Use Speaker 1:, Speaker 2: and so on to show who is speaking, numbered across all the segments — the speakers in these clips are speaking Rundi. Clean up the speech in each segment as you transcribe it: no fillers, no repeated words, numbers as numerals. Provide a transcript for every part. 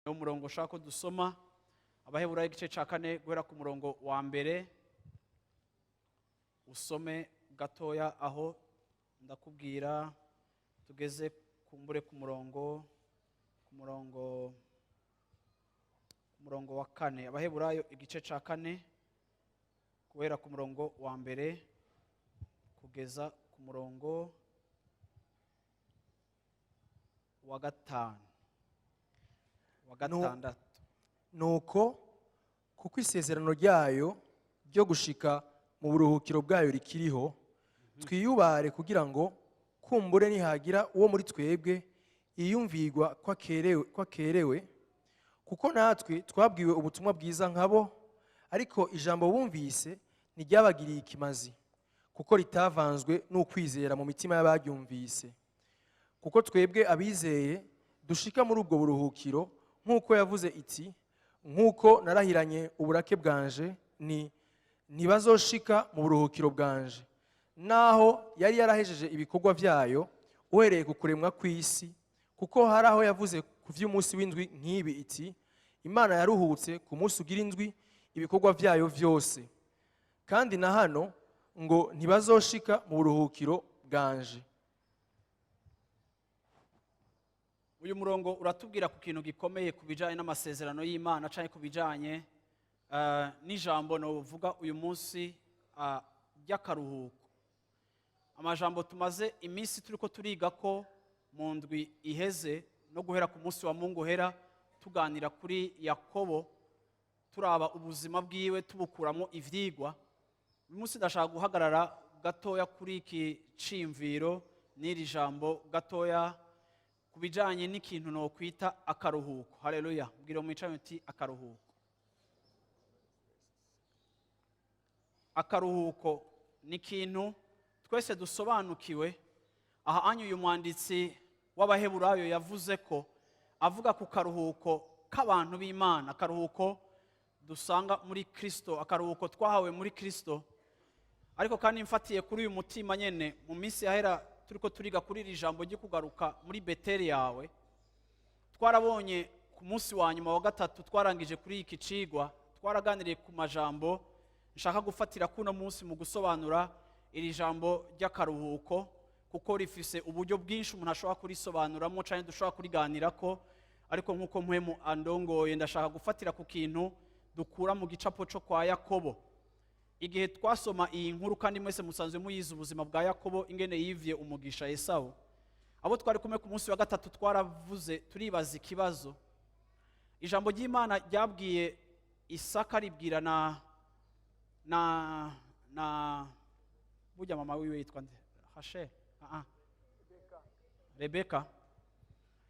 Speaker 1: umurongo ushaka ko dusoma Abaheburayo igice cya 4 guhera ku murongo wa mbere usome gatoya aho ndakubwira tugeze kumbure ku murongo wa 4. Abaheburayo igice cya 4 guhera ku murongo wa mbere kugeza ku murongo wa 5.
Speaker 2: Nuko kuko isezerano ryayo ryo gushika mu buruhukiro bwayo rikiriho, twiyubare kugira ngo kumbure nihagira uwo muri twebwe iyumvirwa ko akerewe, kuko natwe twabwiwe ubutumwa bwiza nkabo, ariko ijambo bumvise ntiryabagiriye ikimazi, kuko ritavanzwe n'ukwizera mu mitima y'abaryumvise. Kuko twebwe abizeye dushika muri ubwo buruhukiro, nk'uko yavuze iti, nk'uko narahiranye uburake bwanje ntibazoshika mu buruhukiro bwanje, naho yari yarahejeje ibikorwa byayo uhereye ku kuremwa kw'isi. Kuko hari aho yavuze ku vy'umunsi w'indwi nk'ibi iti, Imana yaruhutse ku munsi ugira indwi ibikorwa byayo vyose. Kandi na hano ngo ntibazoshika mu buruhukiro bwanje.
Speaker 1: Uyu murongo uratubwira ku kintu gikomeye ku bijanye n'amasezerano y'Imana cyane ku bijanye n'ijambo no vuga uyu munsi ry'akaruhuko. Amajambo tumaze iminsi turiko turiga ko mu ndwi iheze no guhera ku munsi wa Mungu hera tuganira kuri Yakobo, turaba ubuzima bwiwe tubukuramo ivyigwa. Uyu munsi ndashaka guhagarara gatoya kuri iki cimviro n'iri jambo gatoya kubijanye n'ikintu no kwita akaruhuko. Haleluya. Mbwira umwicaye uti akaruhuko. Akaruhuko ni ikintu twese dusobanukiwe. Aha anyu uyu mwanditsi w'Abaheburayo yavuze ko avuga ku karuhuko k'abantu b'Imana, akaruhuko dusanga muri Kristo, akaruhuko twahawe muri Kristo. Ariko kandi mfatiye kuri uyu mutima nyene mu minsi yahera turiko turiga kuri iri jambo ryo kugaruka muri Beteli yawe, twarabonye ku munsi wa nyuma wa 3 twarangije kuri iki cigwa, twaraganiriye ku majambo nshaka gufatira kuno munsi mu gusobanura iri jambo ry'akaruhuko, kuko rifise uburyo bwinshi umuntu ashobora kurisobanuramo cyane dushobora kuriganirako. Ariko nkuko mpwemu andongoye ndashaka gufatira ku kintu dukura mu gicapo cyo kwa Yakobo. Igihe twasoma iyi nkuru kandi mwese musanzwe muyize ubuzima bwa Yakobo ingene yivye umugisha Esawu, abo twari kumwe ku munsi wa 3 twaravuze turibaza ikibazo. Ijambo ry'Imana ryabwiye Isaka ribwira na burya mama wiwe yitwa nde? Rachel. Rebeka.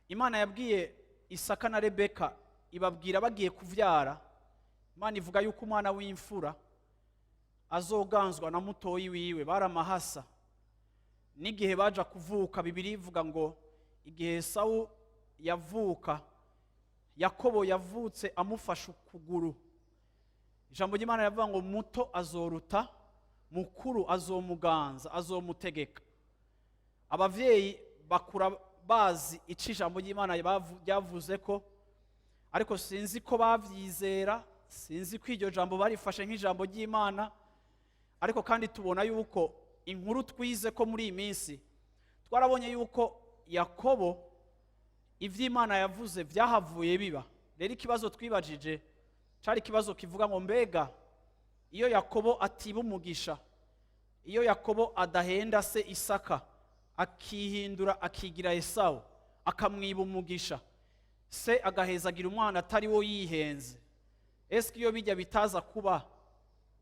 Speaker 1: Imana yabwiye Isaka na Rebeka ibabwira bagiye kuvyara. Imana ivuga yuko umwana w'imfura azoganzwa na mutoyi wiwe baramahasa. N'igihe baja kuvuka Bibiliya ivuga ngo igihe Esawu yavuka, Yakobo yavutse amufasha ukuguru. Ijambo ry'Imana yavuga ngo muto azoruta, mukuru azomuganza, azomutegeka. Abavyeyi bakura bazi ico ijambo ry'Imana yavuze ko, ariko sinzi ko bavyizera, sinzi ko iryo jambo barifashe nk'ijambo ry'Imana. Ariko kandi tubona yuko inkuru twize ko muri iyi minsi twarabonye yuko Yakobo ivy'Imana yavuze vyahavuye biba. Rero ikibazo twibajije cari ikibazo kivuga ngo mbega iyo Yakobo atiba umugisha, iyo Yakobo adahenda se Isaka akihindura akigira Esawu akamwiba umugisha, se agahezagira umwana atari wo yihenze, eske iyo bijya bitaza kuba,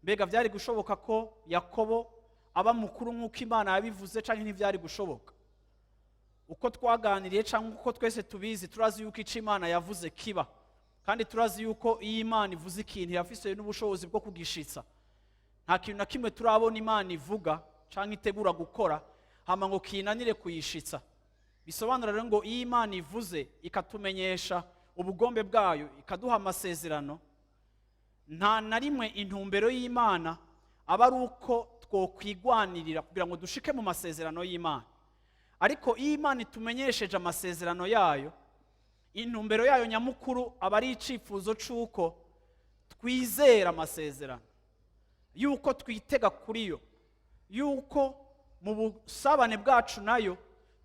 Speaker 1: mbega vyari gushoboka ko Yakobo aba mukuru nk'uko Imana yabivuze canke ntivyari gushoboka? uko twaganiriye cyangwa uko twese tubizi turazi yuko icyo Imana yavuze kiba, kandi turazi yuko iyo Imana ivuze ikintu irafise n'ubushobozi bwo kugishitsa. Nta kintu na kimwe turabona Imana ivuga cyangwa itegura gukora hama ngo kinanire kuyishitsa. Bisobanura rero ngo iyo Imana ivuze ikatumenyesha ubugombe bwayo, ikaduha amasezerano, nta na rimwe intumbero y'Imana aba ari uko twokwigwanirira kugira ngo dushike mu masezerano y'Imana. Ariko iyo Imana itumenyesheje amasezerano yayo, intumbero yayo nyamukuru aba ari icifuzo c'uko twizera amasezerano, yuko twitega kuri yo, yuko mu busabane bwacu nayo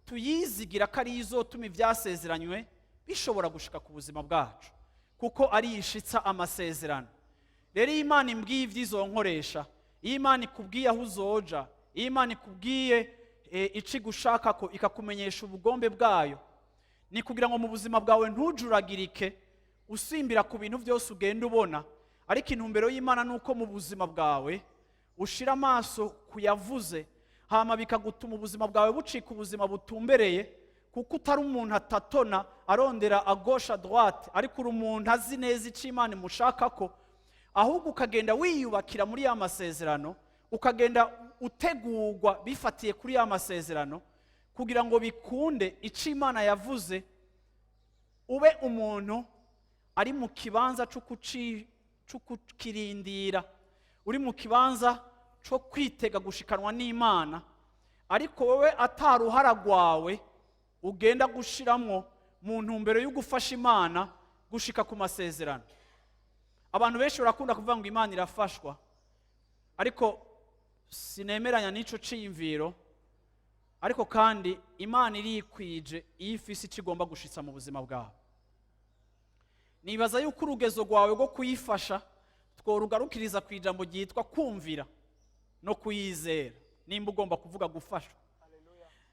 Speaker 1: tuyizigira ko ari izotuma ivyasezeranywe bishobora gushika ku buzima bwacu, kuko ari ishitsa amasezerano. Rero iyo Imana imbwiye ivy'izonkoresha, iyo Imana ikubwiye aho uzoja, iyo Imana ikubwiye ico igushaka ko ikakumenyesha ubugombe bwayo, ni kugira ngo mu buzima bwawe ntujuragirike usimbira ku bintu byose ugenda ubona, ariko intumbero y'Imana nuko mu buzima bwawe ushira amaso kuyavuze, hama bikagutuma ubuzima bwawe bucika ubuzima butumbereye, kuko utari umuntu atatona arondera a gauche à droite, ariko uri umuntu azi neza icyo Imana imushaka ko, ahubwo ukagenda wiyubakira muri ya masezerano, ukagenda utegurwa bifatiye kuri ya masezerano, kugira ngo bikunde icyo Imana yavuze, ube umuntu ari mu kibanza cyo kukirindira, uri mu kibanza cyo kwitega gushikanwa n'Imana, ariko wowe ataruhara rwawe ugenda gushiramwo mu ntumbero yo gufasha Imana gushika ku masezerano. Abantu benshi barakunda kuvuga ngo Imana irafashwa, ariko sinemeranya n'ico ciyumviro. Ariko kandi Imana irikwije iyo ifise icyo igomba gushitsa mu buzima bwawe. Nibaza yuko urugezo rwawe rwo kuyifasha tworugarukiriza ku ijambo ryitwa kumvira no kuyizera, nimba ugomba kuvuga gufashwa.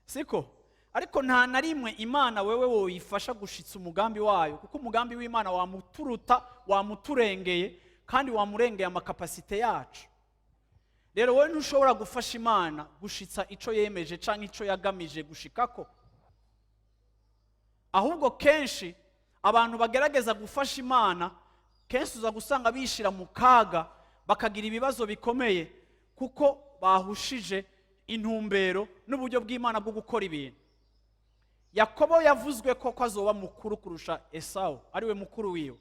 Speaker 1: Siko? Ariko nta na rimwe Imana wewe woyifasha gushitsa umugambi wayo, kuko umugambi w'Imana wamuturuta, wamuturengeye, kandi wamurengeye amakapasite yacu. Rero wowe ntushobora gufasha Imana gushitsa ico yemeje canke ico yagamije gushikako. Ahubwo kenshi abantu bagerageza gufasha Imana, kenshi uza gusanga bishira mu kaga, bakagira ibibazo bikomeye, kuko bahushije intumbero n'uburyo bw'Imana bwo gukora ibintu. Yakobo yavuzwe ko azoba mukuru kurusha Esau, ariwe mukuru wiwe.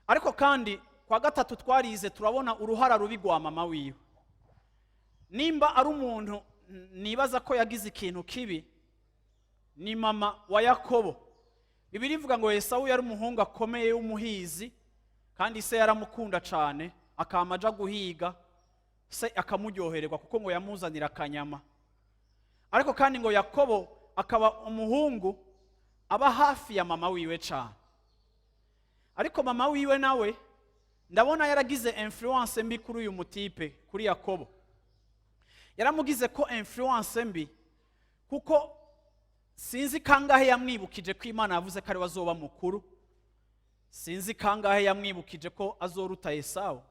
Speaker 1: Ariko kandi kwa gatatu twarize turabona uruhara rubi rwa mama wiwe. Nimba ari umuntu nibaza ko yagize ikintu kibi, ni mama wa Yakobo. Bibiliya ivuga ngo Esau yari umuhungu akomeye w'umuhizi, kandi se yaramukunda cyane, akamaja guhiga, se akamuryohererwa kuko ngo yamuzanira akanyama. Ariko kandi ngo Yakobo akaba umuhungu aba hafi ya mama wiwe cyane. Ariko mama wiwe nawe ndabona yaragize influence mbi kuri uyu mutipe, kuri Yakobo. Yaramugize ko influence mbi, kuko sinzi kangahe yamwibukije ko Imana yavuze ko ari wazoba mukuru. Sinzi kangahe yamwibukije ko azoruta Esau.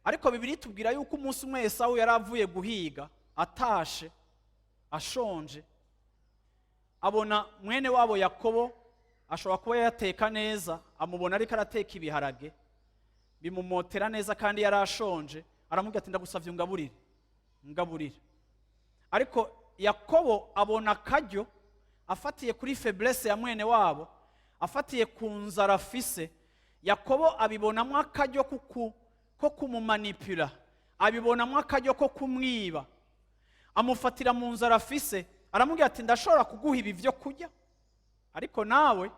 Speaker 1: Ariko Bibiliya itubwira yuko umunsi umwe Esau yaravuye guhiga, atashe, ashonje, abona mwene wabo Yakobo ashobora kuba yateka neza, amubona ariko arateka ibiharage, bimumotera neza kandi yarashonje, aramubwira ati ndagusavye ngaburire. Ariko Yakobo abona akaryo, afatiye kuri faiblesse ya mwene wabo, afatiye ku nzara afise, Yakobo abibonamwo akaryo ko kumumanipula, abibonamwo akaryo ko kumwiba, amufatira mu nzara afise, aramubwira ati ndashobora kuguha ibi byo kurya, ariko nawe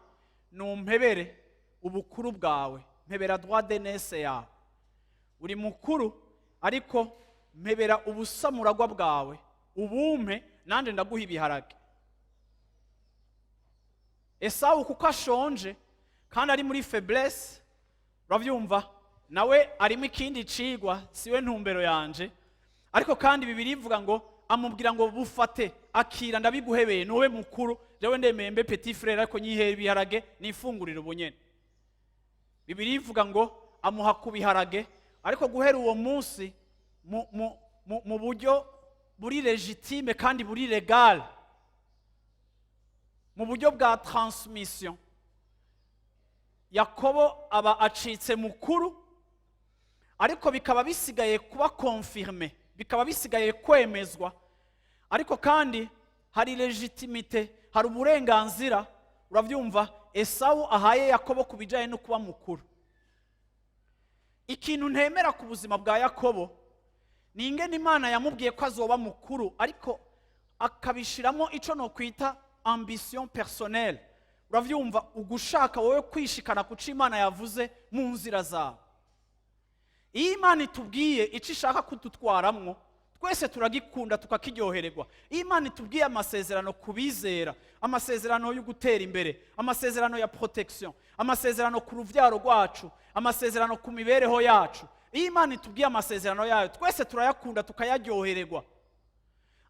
Speaker 1: numpebere ubukuru bwawe, mpebera droit d'aînesse yawe. Uri mukuru, ariko mpebera ubusamuragwa bwawe, ubumpe nanje ndaguha ibiharage. Esau kuko ashonje kandi ari muri faiblesse, uravyumva, nawe arimo ikindi cigwa, siwe ntumbero yanje. Ariko kandi Bibiliya ivuga ngo amubwira ngo bufate, akira, ndabiguhebeye, nowe mukuru, jewe ndemembe petit frère, ariko nyihera ibiharage nifungurira ubunyene. Bibiliya ivuga ngo amuha ku biharage, ariko guhera uwo munsi mu buryo buri legitime kandi buri legal, mu buryo bwa transmission Yakobo aba acitse mukuru, ariko bikaba bisigaye kuba confirme, bikaba bisigaye kwemezwa, ariko kandi hari legitimite, hari uburenganzira, uravyumva, Esawu ahaye Yakobo kubijanye no kuba mukuru. Ikintu ntemera ku buzima bwa Yakobo ni ingene Imana yamubwiye ko azoba mukuru, ariko akabishiramo ico no kwita ambition personnelle. Uravyumva, ugushaka wowe kwishikana kuca Imana yavuze mu nzira zawe. Iyo Imana itubwiye ico ishaka kudutwaramwo, twese turagikunda tukakiryohererwa. Iyo Imana itubwiye amasezerano kubizera, amasezerano yo gutera imbere, amasezerano ya protection, amasezerano ku ruvyaro rwacu, amasezerano ku mibereho yacu, iyo Imana itubwiye amasezerano yayo, twese turayakunda tukayaryohererwa.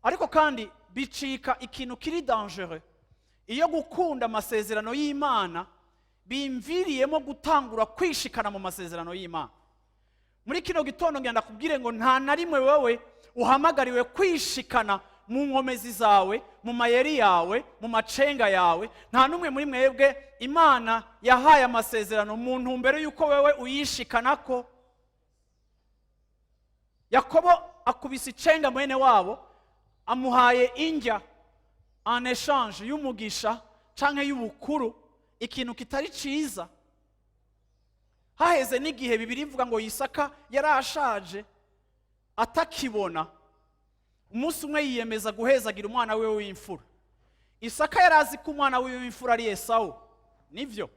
Speaker 1: Ariko kandi bicika ikintu kiri dangereux iyo gukunda amasezerano y'Imana bimviriyemo gutangura kwishikana mu masezerano y'Imana. Muri kino gitondo ngenda kubwire ngo nta na rimwe wewe uhamagariwe kwishikana mu nkomezi zawe, mu mayeri yawe, mu macenga yawe. Nta numwe muri mwebwe Imana yahaye amasezerano mu ntumbero yuko wewe uyishikanako. Yakobo akubise icenga mwene wabo, amuhaye indya en échange y'umugisha canke y'ubukuru, ikintu kitari ciza. Haheze n'igihe Bibiri ivuga ngo Isaka yarashaje atakibona, umunsi umwe yiyemeza guhezagira umwana we w'imfura. Isaka yarazi ko umwana we w'imfura ari Esawu, nivyo,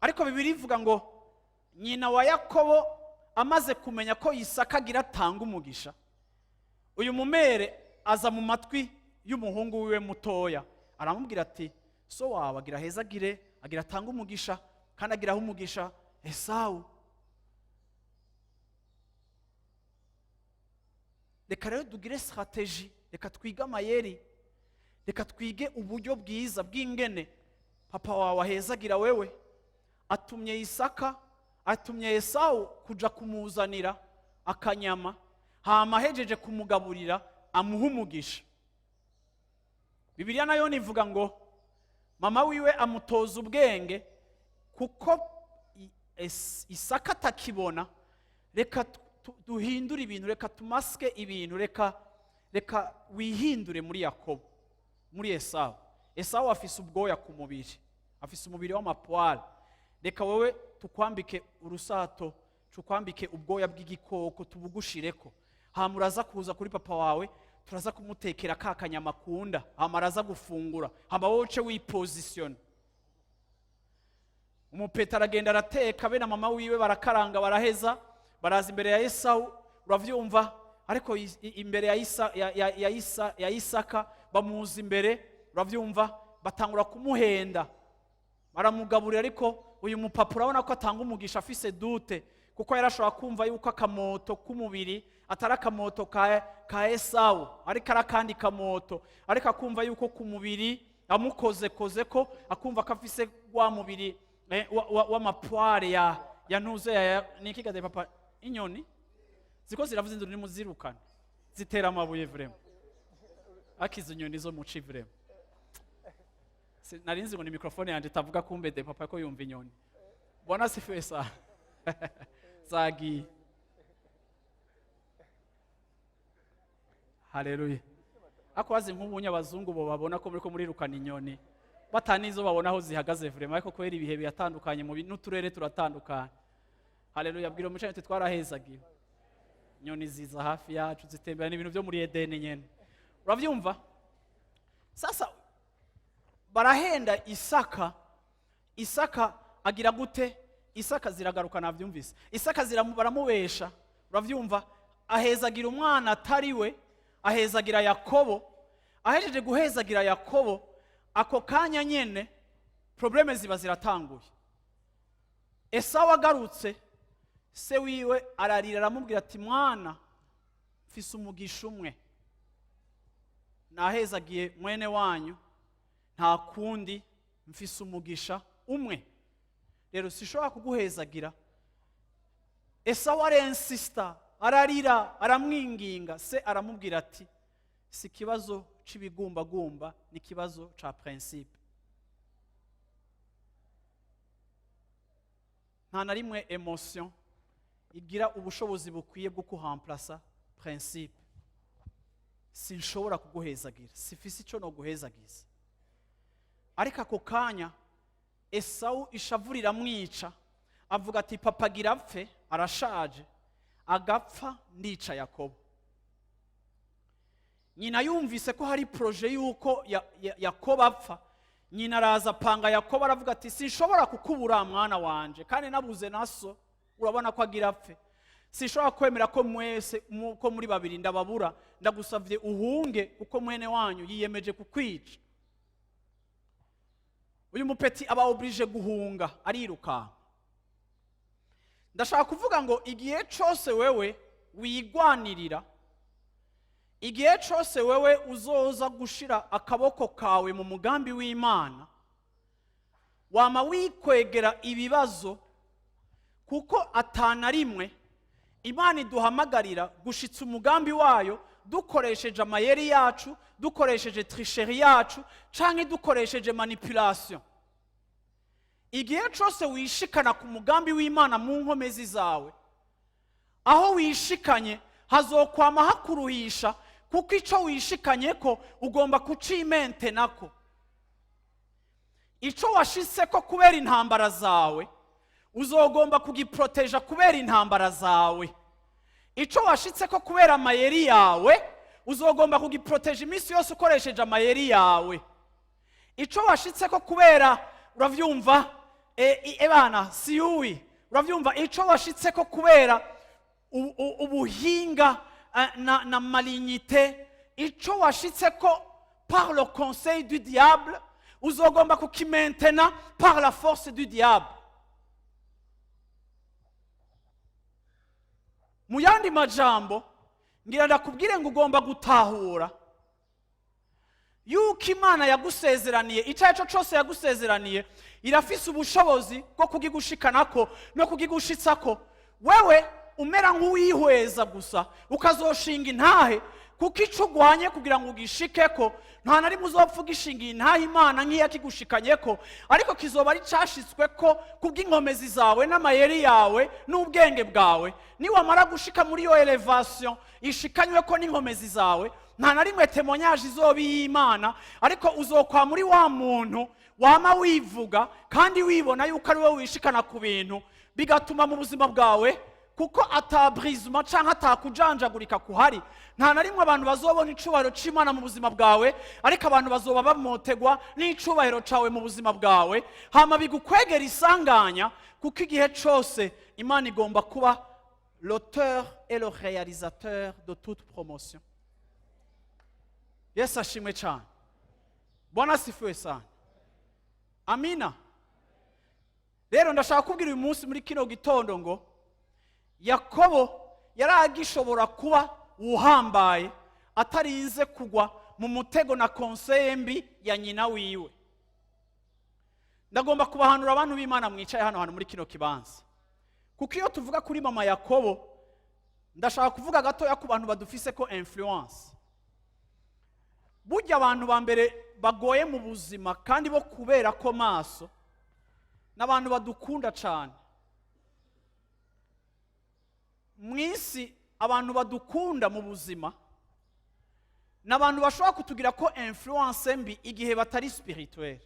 Speaker 1: ariko Bibiri ivuga ngo nyina wa Yakobo amaze kumenya ko Isaka agira atanga umugisha, uyu mumere aza mu matwi y'umuhungu wiwe mutoya, aramubwira ati so wawe agira hezagire, agira atanga umugisha, kandi agiraho umugisha Esawu. Reka rero tugire strategie, reka twige amayeri, reka twige uburyo bwiza bw'ingene papa wawe ahezagira wewe. Atumye Isaka, atumye Esawu kuja kumuzanira akanyama, hama ahejeje kumugaburira amuha umugisha. Bibiliya nayo nivuga ngo mama wiwe amutoza ubwenge, kuko Isaka atakibona. Reka duhindure ibintu, reka tumaske ibintu, reka wihindure muri Yakobo, muri Esawu. Esawu afise ubwoya ku mubiri, afise umubiri w'amapwara. Reka wowe tukwambike urusato, tukwambike ubwoya bw'igikoko, tubugushireko. Hama uraza kuza kuri papa wawe, turaza kumutekera ka kanyama akunda, hama araza gufungura, hama wowe uce wiposition. Umupeta aragenda arateka, be na mama wiwe barakaranga, baraheza, baraza imbere ya Esawu, uravyumva, ariko imbere ya Isaka bamuza imbere, uravyumva, batangura kumuhenda, baramugaburira. Ariko uyu mupapa urabona ko atanga umugisha afise dute, kuko yarashobora kumva yuko akamoto k'umubiri atari akamoto ka Esawu, ariko arakandi kamoto, ariko akumva yuko ku mubiri amukoze ko, akumva ko afise wa mubiri w'amapware ya ntuze ya niki gade papa, inyoni ziko ziravuze induru nimuzirukana zitera amabuye vrema, akizo inyoni zo muci vrema. Narinzi ngo ni mikrofone yanje tavuga kumbe de papa ko yumva inyoni. Bwana sifiwe sana. Zagi. Haleluya. Akwazi nk'ubunya abazungu bo babona ko muri ko murirukana inyoni, batanizo babona aho zihagaze vrema, ariko kwera ibihe byatandukanye mu n'uturere turatandukanye. Haleluya. Bwira umucanye twarahezagiwe, inyoni ziza hafi yacu zitembera n'ibintu byo muri Edeni nyene, uravyumva. Sasa barahenda Isaka agira gute? Isaka ziragaruka, navyumvise. Isaka baramubesha, uravyumva, ahezagira umwana atari we, ahezagira Yakobo. Ahejeje guhezagira Yakobo, ako kanya nyene probleme ziba ziratanguye. Esawu agarutse, se wiwe ararira, aramubwira ati mwana, mfise umugisha umwe, nahezagiye mwene wanyu, nta kundi mfise umugisha umwe, rero sishobora kuguhezagira. Esawu arensista, ararira, aramwinginga. Se aramubwira ati si kibazo c'ibigumbagumba n'ikibazo ca principe. Nta na rimwe emotion igira ubushobozi bukwiye bwo kuhamplasa principe. Sinshobora kuguhezagira, sifise ico no guhezagiza. Ariko ako kanya Esawu ishavu riramwica, avuga ati papa gira apfe, arashaje, agapfa ndica Yakobo. Nyina yumvise ko hari proje yuko Yakobo apfa, nyina araza apanga Yakobo, aravuga ati sinshobora kukubura mwana wanje, kandi nabuze naso urabona ko agira apfe. Sinshobora kwemera ko mwese ko muri babiri ndababura, ndagusavye uhunge kuko mwene wanyu yiyemeje kukwica. Uyu mupeti aba oblige guhunga, ariruka. Ndashaka kuvuga ngo igihe cyose wewe wigwanirira, igihe cyose wewe uzoza gushira akaboko kawe mu mugambi w'Imana, wama wikwegera ibibazo, kuko atana rimwe Imana iduhamagarira gushitsa umugambi wayo dukoresheje amayeri yacu, dukoresheje tricherie yacu, canke dukoresheje manipulation. Igihe cyose wishikana ku mugambi w'Imana mu nkomezi zawe, aho wishikanye hazokwama hakuruhisha, kuko ico wishikanye ko ugomba kucimente nako. Ico washitse ko kubera intambara zawe, uzogomba kugiproteja kubera intambara zawe. Ico washitse ko kubera amayeri yawe, uzogomba kugiproteja iminsi yose ukoresheje amayeri yawe. Ico washitse ko kubera, uravyumva, ebana siyuwi, uravyumva, ico washitse ko kubera ubuhinga na malignité, ico washitse ko par le conseil du diable, uzogomba kukimentena par la force du diable. Mu yandi majambo, ngira ndakubwire ngo ugomba gutahura yuko Imana yagusezeraniye, icyaco cyose yagusezeraniye, irafise ubushobozi bwo kugigushikanako no kugigushitsako. Wewe umera nk'uwihweza gusa, ukazoshinga intahe, kuko ico ugwanye kugira ngo ugishikeko, nta na rimwe uzopfa ugishingiye intahe Imana nk'iyakigushikanyeko, ariko kizoba ari cashitsweko kubw'inkomezi zawe n'amayeri yawe n'ubwenge bwawe. Niwamara gushika muri yo elevation ishikanyweko n'inkomezi zawe, nta na rimwe témoignage izoba y'Imana, ariko uzokwa muri wa muntu wama wivuga kandi wibona yuko ari wowe wishikana ku bintu, bigatuma mu buzima bwawe, kuko atabrisement canke atakujanjagurika kuhari, nta na rimwe abantu bazobona icubahiro c'Imana mu buzima bwawe, ariko abantu bazoba bamotegwa n'icubahiro cawe mu buzima bwawe, hama bigukwegera isanganya, kuko igihe cose Imana igomba kuba l'auteur et le réalisateur de toute promotion. Yesu ashimwe cyane. Bwana asifiwe sana. Amina. Rero ndashaka kubwira uyu munsi muri kino gitondo ngo Yakobo yaragishobora kuba uhambaye atarinze kugwa mu mutego na conseil mbi ya nyina wiwe. Ndagomba kubahanura abantu b'Imana mwicaye hano muri kino kibanza, kuko iyo tuvuga kuri mama Yakobo, ndashaka kuvuga gatoya ku bantu badufise ko influence. Burya abantu ba mbere bagoye mu buzima kandi bo kubera ko maso, n'abantu badukunda cyane. Mwisi abantu badukunda mu buzima n'abantu bashobora kutugira ko influence mbi igihe batari spirituel.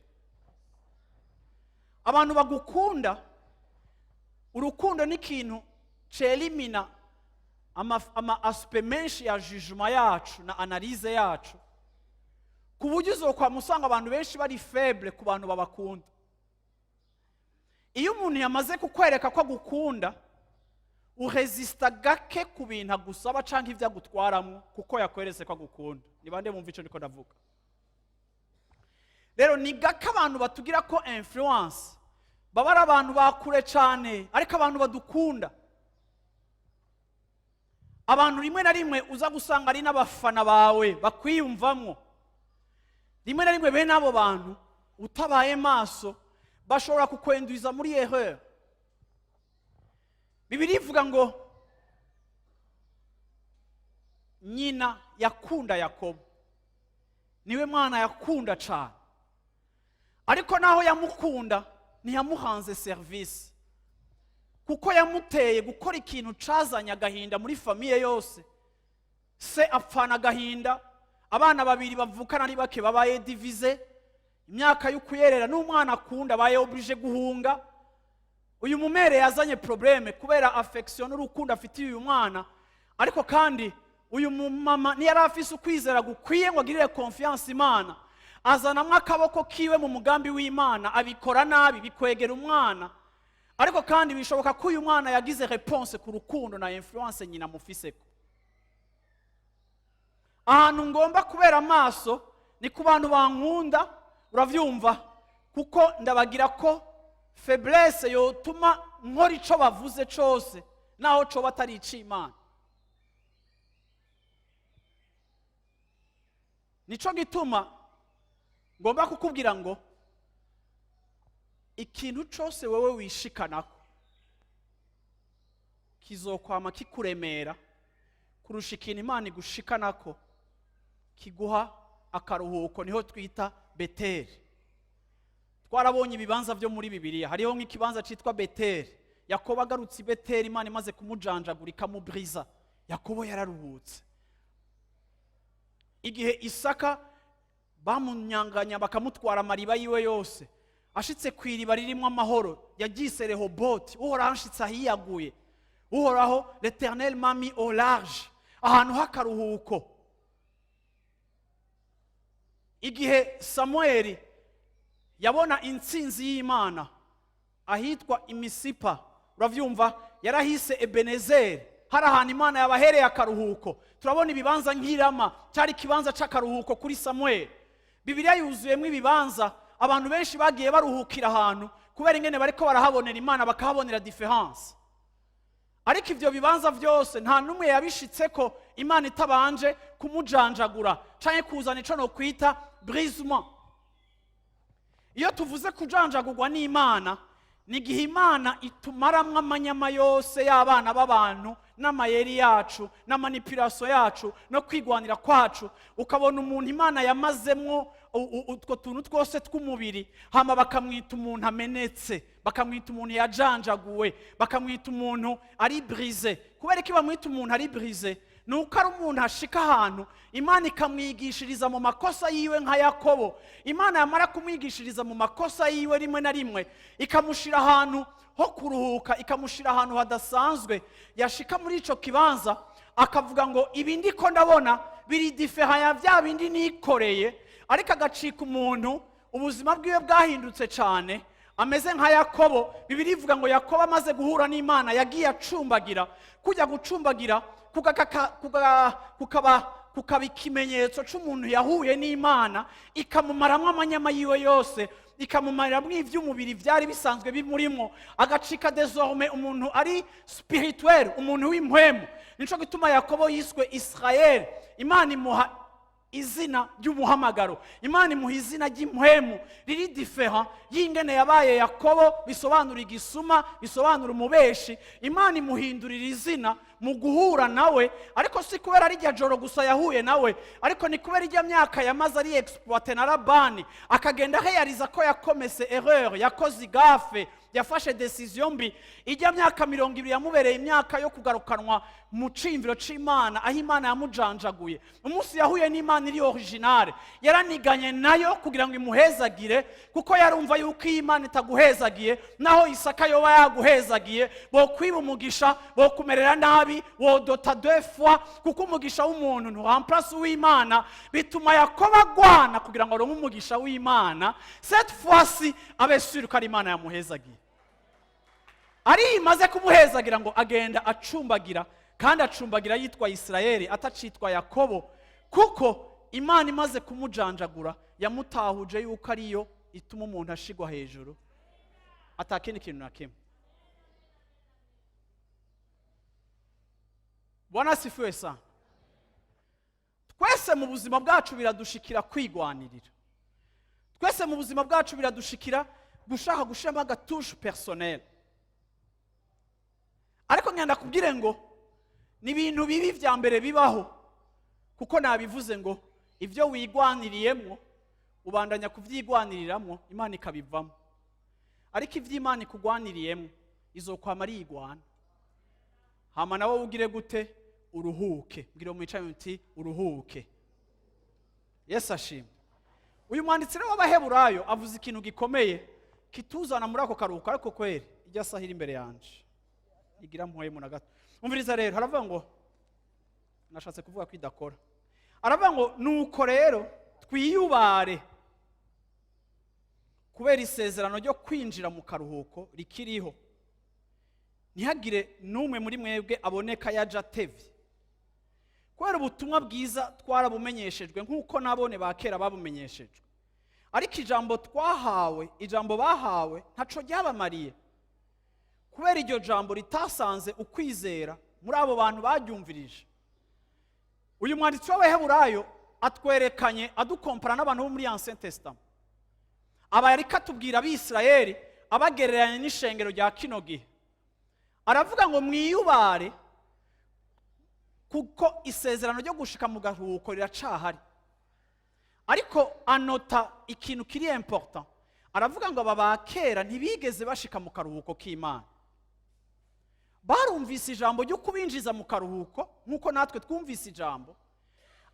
Speaker 1: Abantu bagukunda, urukundo ni ikintu celimina ama aspect menshi ya jugement yacu na analyse yacu, ku buryo uzokwa musanga abantu benshi bari faible ku bantu babakunda. Iyo umuntu yamaze kukwereka ko agukunda, uresista gake ku bintu agusaba canke ivyo agutwaramwo, kuko yakweretse ko agukunda. Ni bande bumva ico niko ndavuga? Rero ni gake abantu batugira ko influence baba ari abantu bakure cane, ariko abantu badukunda, abantu rimwe na rimwe uza gusanga ari n'abafana bawe bakwiyumvamwo. Rimwe na rimwe bene abo bantu utabaye maso bashobora kukwenduiza muri erreur. Bibiliya ivuga ngo nyina yakunda Yakobo, niwe Mana yakunda cyane, ariko naho yamukunda ntiyamuhanze serivisi, kuko yamuteye gukora ikintu cazanye agahinda muri famiye yose. Se apfana agahinda, abana babiri bavukana ari bake babaye divize, imyaka y'ukuyerera n'umwana akunda baye oblige guhunga. Uyu mumere yazanye probleme kubera affection n'urukundo afitiye uyu mwana, ariko kandi uyu mama ntiyari afise ukwizera gukwiye ngo agirire confiance Imana, azanamwe akaboko kiwe mu mugambi w'Imana, abikora nabi bikwegera umwana. Ariko kandi bishoboka ko uyu mwana yagize réponse ku rukundo na influence nyina mufiseko. Ahantu ngomba kubera amaso ni ku bantu bankunda, uravyumva, kuko ndabagira ko faiblesse yotuma nkora ico bavuze cose naho co batari ic'Imana. Nico gituma ngomba kukubwira ngo ikintu cose wewe wishikanako kizokwama kikuremera kurusha ikintu Imana igushikanako kiguha akaruhuko, niho twita Beteli. Twarabonye ibibanza byo muri Bibiliya, hariho nk'ikibanza citwa Beteli. Yakobo agarutse i Beteli, Imana imaze kumujanjagura ikamubriza, Yakobo yararuhutse. Igihe Isaka bamunyanganya bakamutwara amariba yiwe yose, ashitse ku iriba ririmo amahoro, yagize Rehoboti, uhoraho anshitse ahiyaguye, uhoraho l'Éternel m'a mis au large, ahantu h'akaruhuko. Igihe Samueli yabona intsinzi y'Imana ahitwa Imisipa, uravyumva, yarahise Ebenezeri, hari ahantu Imana yabahereye akaruhuko. Turabona ibibanza nk'Irama cyari ikibanza c'akaruhuko kuri Samueli. Bibiliya yuzuyemo ibibanza abantu benshi bagiye baruhukira ahantu kubera ingene bariko barahabonera Imana, bakahabonera différence. Ariko ivyo bibanza vyose nta numwe yabishitseko Imana itabanje kumujanjagura canke kuzana ico no kwita brisement. Iyo tuvuze kujanjagurwa n'Imana, ni igihe Imana itumaramwo amanyama yose y'abana b'abantu n'amayeri yacu n'amanipulation yacu no kwigwanira kwacu, ukabona umuntu Imana yamazemwo utwo tuntu twose tw'umubiri, hama bakamwita umuntu amenetse, bakamwita umuntu yajanjaguwe, bakamwita umuntu ari brisé. Kubera ko bamwita umuntu ari brisé, nuko ari umuntu ashika ahantu Imana ikamwigishiriza mu makosa yiwe nka Yakobo. Imana yamara kumwigishiriza mu makosa yiwe rimwe na rimwe, ikamushira ahantu ho kuruhuka, ikamushira ahantu hadasanzwe. Yashika muri ico kibanza akavuga ngo ibi ndiko ndabona biri différent ya vya bindi nikoreye, ariko agacika umuntu ubuzima bwiwe bwahindutse cyane, ameze nka Yakobo. Bibiliya ivuga ngo Yakobo amaze guhura n'Imana yagiye acumbagira. Kujya gucumbagira kukaba ikimenyetso c'umuntu yahuye n'Imana, ikamumaramwo amanyama yiwe yose, ikamumaramwo ivy'umubiri vyari bisanzwe bimurimo, agacika désormais umuntu ari spirituel, umuntu w'impwemu. Nico gituma Yakobo yiswe Israel. Imana imuha izina ry'umuhamagaro, Imana imuha izina ry'impwemu riri différent y'ingene yabaye Yakobo, bisobanura igisuma, bisobanura umubeshi. Imana imuhindurira izina mu guhura nawe, ariko si kubera ari rya joro gusa yahuye nawe, ariko ni kubera irya myaka yamaze ari exploité na Labani, akagenda réaliser ko yakomese erreur, yakoze igafe, yafashe decision mbi. Ijya myaka 20 yamubereye imyaka yo kugarukanwa mu cimviro c'Imana, aho Imana yamujanjaguye. Umunsi yahuye n'Imana iri originale, yaraniganye nayo kugira ngo imuhezagire, kuko yarumva yuko Imana itaguhezagiye naho Isaka yoba yaguhezagiye, bo kwiba umugisha, bo kumerera nabi, wodota 2 fois, kuko umugisha w'umuntu nturamplace w'Imana. Bituma Yakobo agwana kugira ngo aronke umugisha w'Imana, cette fois-ci abe sûr ko ari Imana yamuhezagiye. Ari imaze kumuhezagira ngo agenda acumbagira, kandi acumbagira yitwa Israeli atacitwa Yakobo, kuko Imana imaze kumujanjagura yamutahuje yuko ariyo ituma umuntu ashigwa hejuru atakindi kintu na kimwe. Bwana asifiwe sana. Twese mu buzima bwacu biradushikira kwigwanirira, twese mu buzima bwacu biradushikira gushaka gushema agatushe personnel. Ariko ngenda kubwire ngo ni ibintu bibi vya mbere bibaho, kuko nabivuze ngo ibyo wigwaniriyemo ubandanya kuvyigwaniriramwo Imana ikabivamo. Ariko ivy'Imana ikugwaniriyemo izokwama ari igwana. Hama nawe ugire gute? Uruhuke. Mbwira umwicaye uti uruhuke. Yesu ashimwe. Uyu mwanditsi rero w'Abaheburayo avuze ikintu gikomeye kituzana muri ako karuhuko, ariko kweri ijya sahira imbere yanje igira mpoye mu na gato. Umviriza rero, haravuga ngo, nashatse kuvuga ko idakora, aravuga ngo nuko rero twiyubare kubera isezerano ryo kwinjira mu karuhuko rikiriho, ntihagire n'umwe muri mwebwe aboneka yaje atevye. Kubera ubutumwa bwiza twarabumenyeshejwe nk'uko nabone ba kera babumenyeshejwe. Ariko ijambo twahawe, ijambo bahawe ntaco ryabamariye, kubera iryo jambo ritasanze ukwizera muri abo bantu baryumvirije. Uyu mwanditsi w'Abaheburayo atwerekanye, adukompara n'abantu bo muri Ancien Testament. Aba yariko atubwira Abisirayeli abagereranya n'ishengero rya kino gihe. Aravuga ngo mwiyubare kuko isezerano ryo gushika mu garuhuko riracahari. Ariko anota ikintu kiri important. Aravuga ngo aba bakera ntibigeze bashika mu karuhuko k'Imana. Barumvise ijambo ryo kubinjiza mu karuhuko nkuko natwe twumvise ijambo,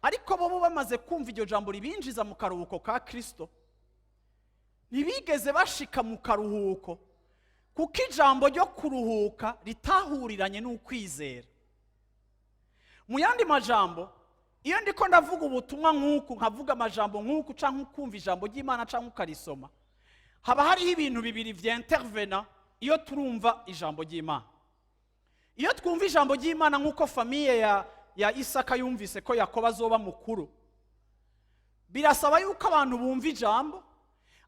Speaker 1: ariko bo bamaze kumva iryo jambo ribinjiza mu karuhuko ka Kristo, ntibigeze bashika mu karuhuko kuko ijambo ryo kuruhuka ritahuriranye n'ukwizera. Mu yandi majambo, iyo ndiko ndavuga ubutumwa nk'uku, nkavuga amajambo nk'uku canke ukumva ijambo ry'Imana canke ukarisoma, haba hariho ibintu bibiri vy'intervena iyo turumva ijambo ry'Imana. Iyo twumva ijambo ry'Imana nk'uko famiye ya Isaka yumvise ko Yakobo azoba mukuru, birasaba yuko abantu bumva ijambo,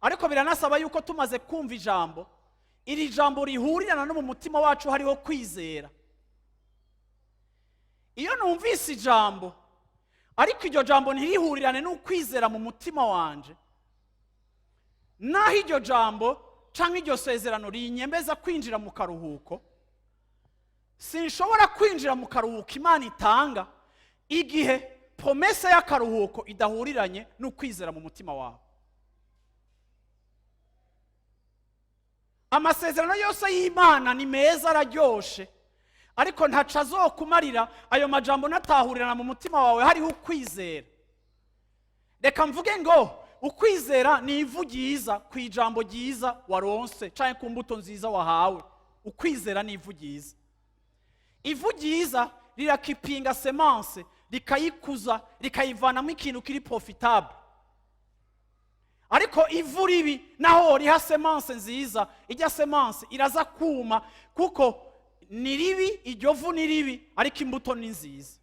Speaker 1: ariko biranasaba yuko tumaze kumva ijambo, iri jambo rihurirana no mu mutima wacu hariho kwizera. Iyo numvise ijambo ariko iryo jambo ntirihurirane n'ukwizera mu mutima wanje, naho iryo jambo canke iryo sezerano rinyembeza kwinjira mu karuhuko, sinshobora kwinjira mu karuhuko Imana itanga igihe promesse y'akaruhuko idahuriranye n'ukwizera mu mutima wawe. Amasezerano yose y'Imana ni meza, araryoshe, ariko ntaca azokumarira ayo majambo natahurirana mu mutima wawe hariho ukwizera. Reka mvuge ngo ukwizera ni ivu ryiza ku ijambo ryiza waronse canke ku mbuto nziza wahawe. Ukwizera ni ivu ryiza. Ivu ryiza rirakipinga semence, rikayikuza, rikayivanamo ikintu kiri profitable. Ariko ivu ribi naho riha semence nziza, ijya semence iraza kuma kuko ni ribi, iryo vu ni ribi, ariko imbuto ni nziza.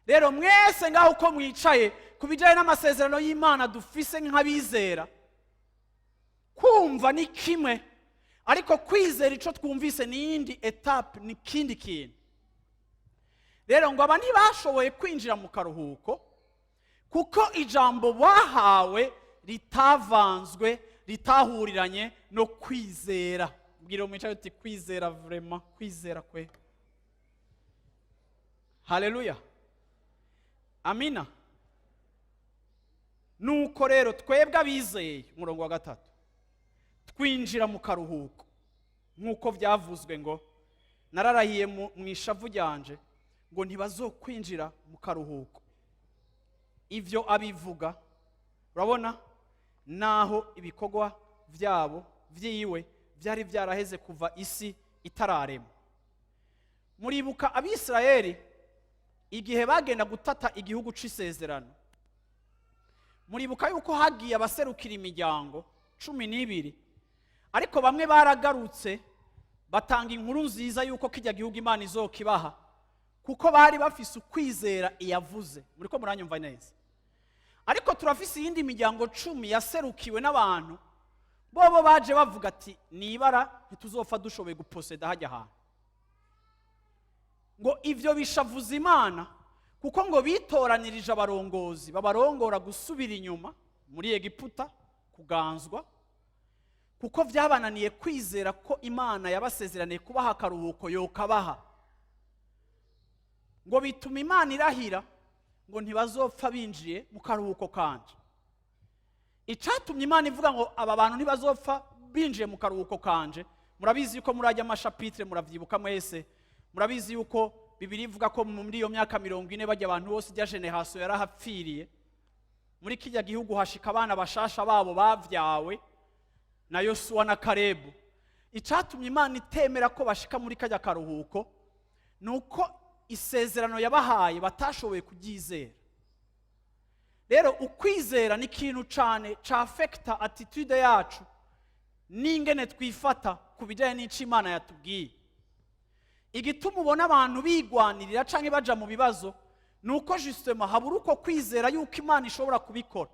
Speaker 1: Rero mwese ngaho uko mwicaye kubijanye n'amasezerano y'Imana dufise nk'abizera, kumva ni kimwe, ariko kwizera ico twumvise ni yindi etape, ni kindi kintu. Rero ngo aba ntibashoboye kwinjira mu karuhuko kuko ijambo bahawe ritavanzwe, ritahuriranye no kwizera. Mbwira umwicaye uti kwizera, vraiment kwizera kwe. Haleluya, amina. Nuko rero twebwe abizeye, umurongo wa 3, twinjira mu karuhuko nk'uko byavuzwe ngo nararahiye mu ishavu ryanje ngo ntibazokwinjira mu karuhuko. Ivyo abivuga, urabona, naho ibikorwa vyabo vyiwe byari byaraheze kuva isi itararema. Muribuka Abisirayeli igihe bagenda gutata igihugu c'isezerano, muribuka yuko hagiye abaserukira imiryango 12, ariko bamwe baragarutse batanga inkuru nziza yuko kijya gihugu Imana izokibaha, kuko bari bafise ukwizera iyavuze. Muriko muranyumva neza? Ariko turafise iyindi miryango 10 yaserukiwe n'abantu bobo baje bavuga ati nibara ntituzopfa dushoboye guposeda hajya ahantu. Ngo ivyo bishavuza Imana kuko ngo bitoranirije abarongozi babarongora gusubira inyuma muri Egiputa kuganzwa, kuko vyabananiye kwizera ko Imana yabasezeraniye kubaha akaruhuko yokabaha. Ngo bituma Imana irahira ngo ntibazopfa binjiye mu karuhuko kanje. Icatumye Imana ivuga ngo aba bantu ntibazopfa binjiye mu karuhuko kanje, murabizi yuko murajya amashapitre, muravyibuka mwese, murabizi yuko Bibiliya ivuga ko muri iyo myaka 40 bajya abantu bose ijya generation yarahapfiriye. Muri kijya gihugu hashika abana bashasha babo bavyawe na Yosuwa na Kalebu. Icatumye Imana itemera ko bashika muri kajya karuhuko nuko isezerano yabahaye batashoboye kuryizera. Rero ukwizera ni ikintu cyane cyafekta attitude yacu n'ingene twifata ku bijyanye n'icyo Imana yatubwiye. Igituma ubona abantu bigwanirira canke baja mu bibazo nuko justement habura uko kwizera yuko Imana ishobora kubikora.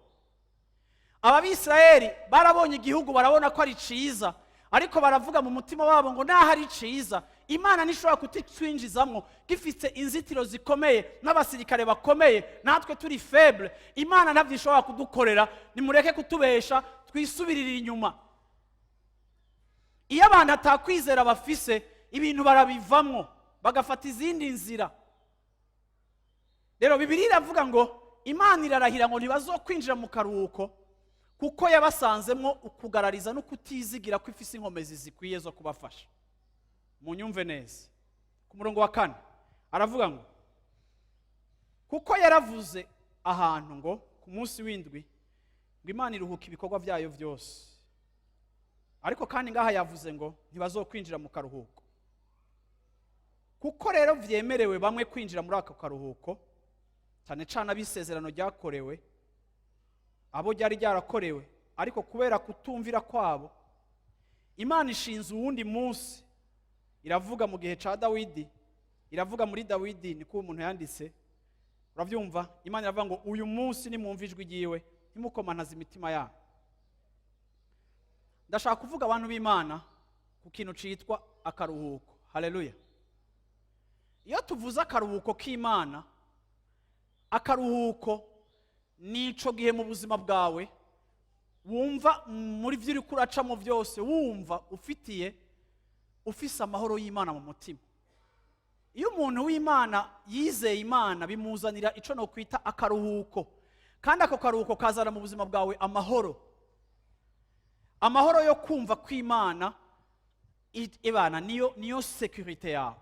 Speaker 1: Ababisirayeli barabonye igihugu barabona ko ari ciza, ariko baravuga mu mutima wabo ngo naho ari ciza Imana nishobora kutitwinjizamwo, gifite inzitiro zikomeye n'abasirikare bakomeye, natwe turi faible. Imana ntabwo ishobora kudukorera, nimureke kutubesha twisubirira inyuma. Iyo abantu atakwizera bafise, ibintu barabivamwo bagafata izindi nzira. Rero Bibiliya iravuga ngo Imana irarahira ngo ntibazokwinjira mu karuhuko kuko yabasanzemwo ukugarariza no kutizigira ko ifise inkomezi zikwiye zo kubafasha. Munyumve neza. Ku murongo wa 4 aravuga ngo kuko yaravuze ahantu ngo ku munsi w'indwi ngo Imana iruhuka ibikorwa byayo byose, ariko kandi ngaha yavuze ngo ntibazokwinjira mu karuhuko. Kuko rero vyemerewe bamwe kwinjira muri ako karuhuko, cyane cyane abisezerano ryakorewe, abo ryari ryarakorewe, ariko kubera kutumvira kwabo Imana ishinze uwundi munsi. Iravuga mu gihe ca Dawidi, iravuga muri Dawidi, niko umuntu yanditse, uravyumva? Imana iravuga ngo uyu munsi nimwumva ijwi ryiwe ntimukomanaze imitima yanyu. Ndashaka kuvuga abantu b'Imana ku kintu citwa akaruhuko. Haleluya. Iyo tuvuze akaruhuko k'Imana, akaruhuko nico gihe mu buzima bwawe wumva muri vyo uri kuracamo byose wumva ufise amahoro y'Imana mu mutima. Iyo umuntu w'Imana yizeye Imana bimuzanira ico no kwita akaruhuko, kandi ako karuhuko kazana mu buzima bwawe amahoro. Amahoro yo kumva kw'Imana ibana niyo security yawe.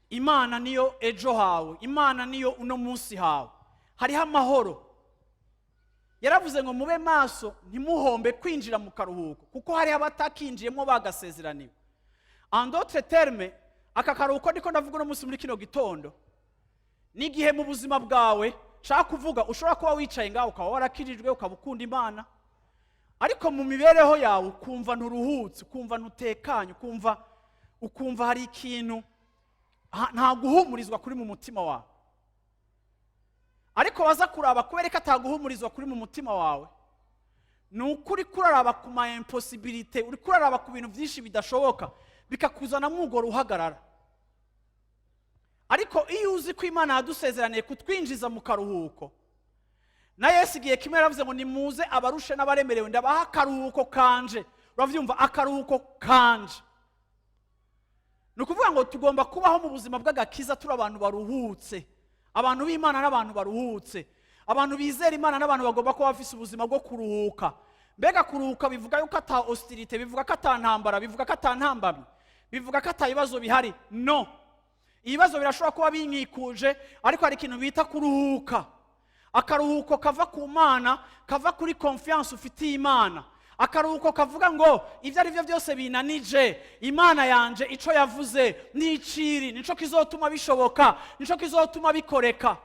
Speaker 1: Imana niyo ejo hawe, Imana niyo uno munsi hawe. Hariho amahoro. Yaravuze ngo mube maso ntimuhombe kwinjira mu karuhuko kuko hari abatakinjiyemo bagasezeraniwe. En d'autres termes, aka karuhuko ndiko ndavuga no munsi muri kino gitondo ni gihe mu buzima bwawe shaka kuvuga ushobora kuba wicaye ngaho ukaba warakirijwe ukaba ukunda Imana, ariko mu mibereho yawe ukumva nturuhutse, ukumva ntutekanye, ukumva hari ikintu nta guhumurizwa kuri mu mutima wawe. Ariko waza kuraba kubereka ataguhumurizwa kuri mu mutima wawe, nukuri kuraraba ku ma impossibilité, uri kuraraba ku bintu byinshi bidashoboka, bikakuzana mu ruhagarara. Ariko iyo uzi ko Imana yadusezeraniye kutwinjiza mu karuhuko, na Yesu igihe kimwe yaravuze ngo nimuze abarushe n'abaremerewe ndabaha akaruhuko kanje. Uravyumva? Akaruhuko kanje. Nukuvuga ngo tugomba kubaho mu buzima bw'agakiza turi abantu baruhutse, abantu b'Imana n'abantu baruhutse, abantu bizera Imana n'abantu bagomba kuba bafise ubuzima bwo kuruhuka. Mbega kuruhuka bivuga yuko ata hostilité, bivuga ko ata ntambara, bivuga ko ata ntambamyi, bivuga ko ata ibibazo bihari. No, ibibazo birashobora kuba binkikuje, ariko hari ikintu bita kuruhuka. Akaruhuko kava ku Mana, kava kuri confiance ufitiye Imana. Akaruhuko kavuga ngo ivyo ari byo byose binanije, Imana yanje ico yavuze n'iciri nico kizotuma bishoboka, nico kizotuma bikoreka.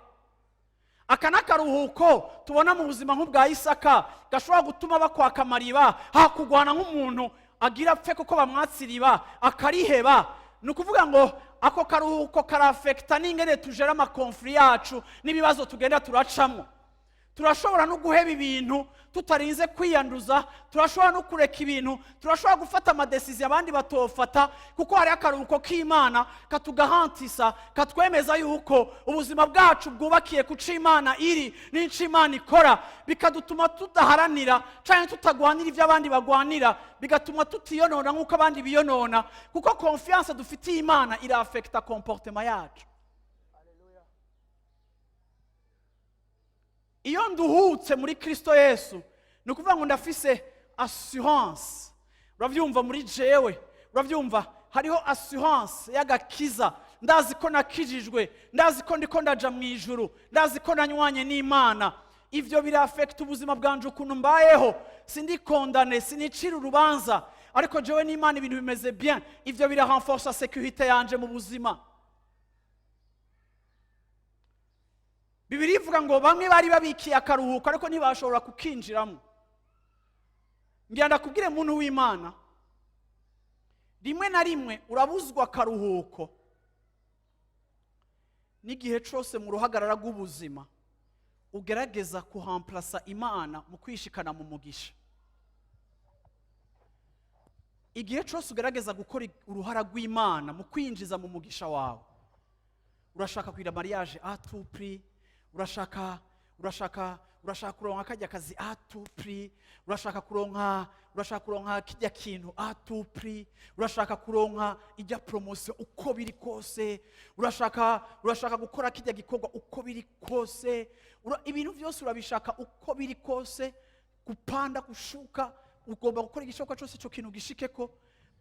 Speaker 1: Aka nakaruhuko tubona mu buzima nk'ubwa Isaka gashobora gutuma bakwaka amariba, hakugwana nk'umuntu agira apfe kuko bamwatsiriba akariheba. Nukuvuga ngo ako karuhuko karafekta n'ingene tujera ama conflit yacu n'ibibazo tugenda turacamo. Turashobora no guheba ibintu tutarinze kwiyanduza, turashobora no kureka ibintu, turashobora gufata amadecision abandi batofata, kuko hari akaruhuko k'Imana katugahantisa, katwemeza yuko ubuzima bwacu bwubakiye kuca Imana iri n'icyo Imana ikora, bikadutuma tudaharanira canke tutagwanira ivyo abandi bagwanira, bigatuma tutiyonona nk'uko abandi biyonona, kuko confiance dufitiye Imana ira affecta comportement yacu. iyo nduhutse muri Kristo Yesu ni ukuvuga ngo ndafise assurance. Uravyumva muri jewe, uravyumva hariho assurance y'agakiza. Ndazi ko nakijijwe, ndazi ko ndiko ndaja mu ijuru, ndazi ko nanywanye n'Imana. Ivyo birafekta ubuzima bwanje ukuntu mbayeho. Sindikondane, sinicira urubanza, ariko jewe n'Imana ibintu bimeze bien. Ivyo birarenforce sécurité yanje mu buzima. Bibiri ivuga ngo bamwe bari babikiye akaruhuko ariko ntibashobora kukinjiramo. Ngira ndakubwire muntu w'Imana, rimwe na rimwe urabuzwa akaruhuko n'igihe cyose mu ruhagarara rw'ubuzima ugerageza kuhamplasa Imana mu kwishikana mu mugisha. Igihe cyose ugerageza gukora uruhara rw'Imana mu kwinjiza mu mugisha wawe, urashaka kugira mariage à tout prix, urashaka kuronka kajya kazi à tout prix, urashaka kuronka kijya kintu à tout prix, urashaka kuronka ijya promotion uko biri kose, urashaka gukora kijya gikorwa uko biri kose, ibintu byose urabishaka uko biri kose, gupanda kushuka, ugomba gukora igishoboka cyose cyo kintu gishikeko.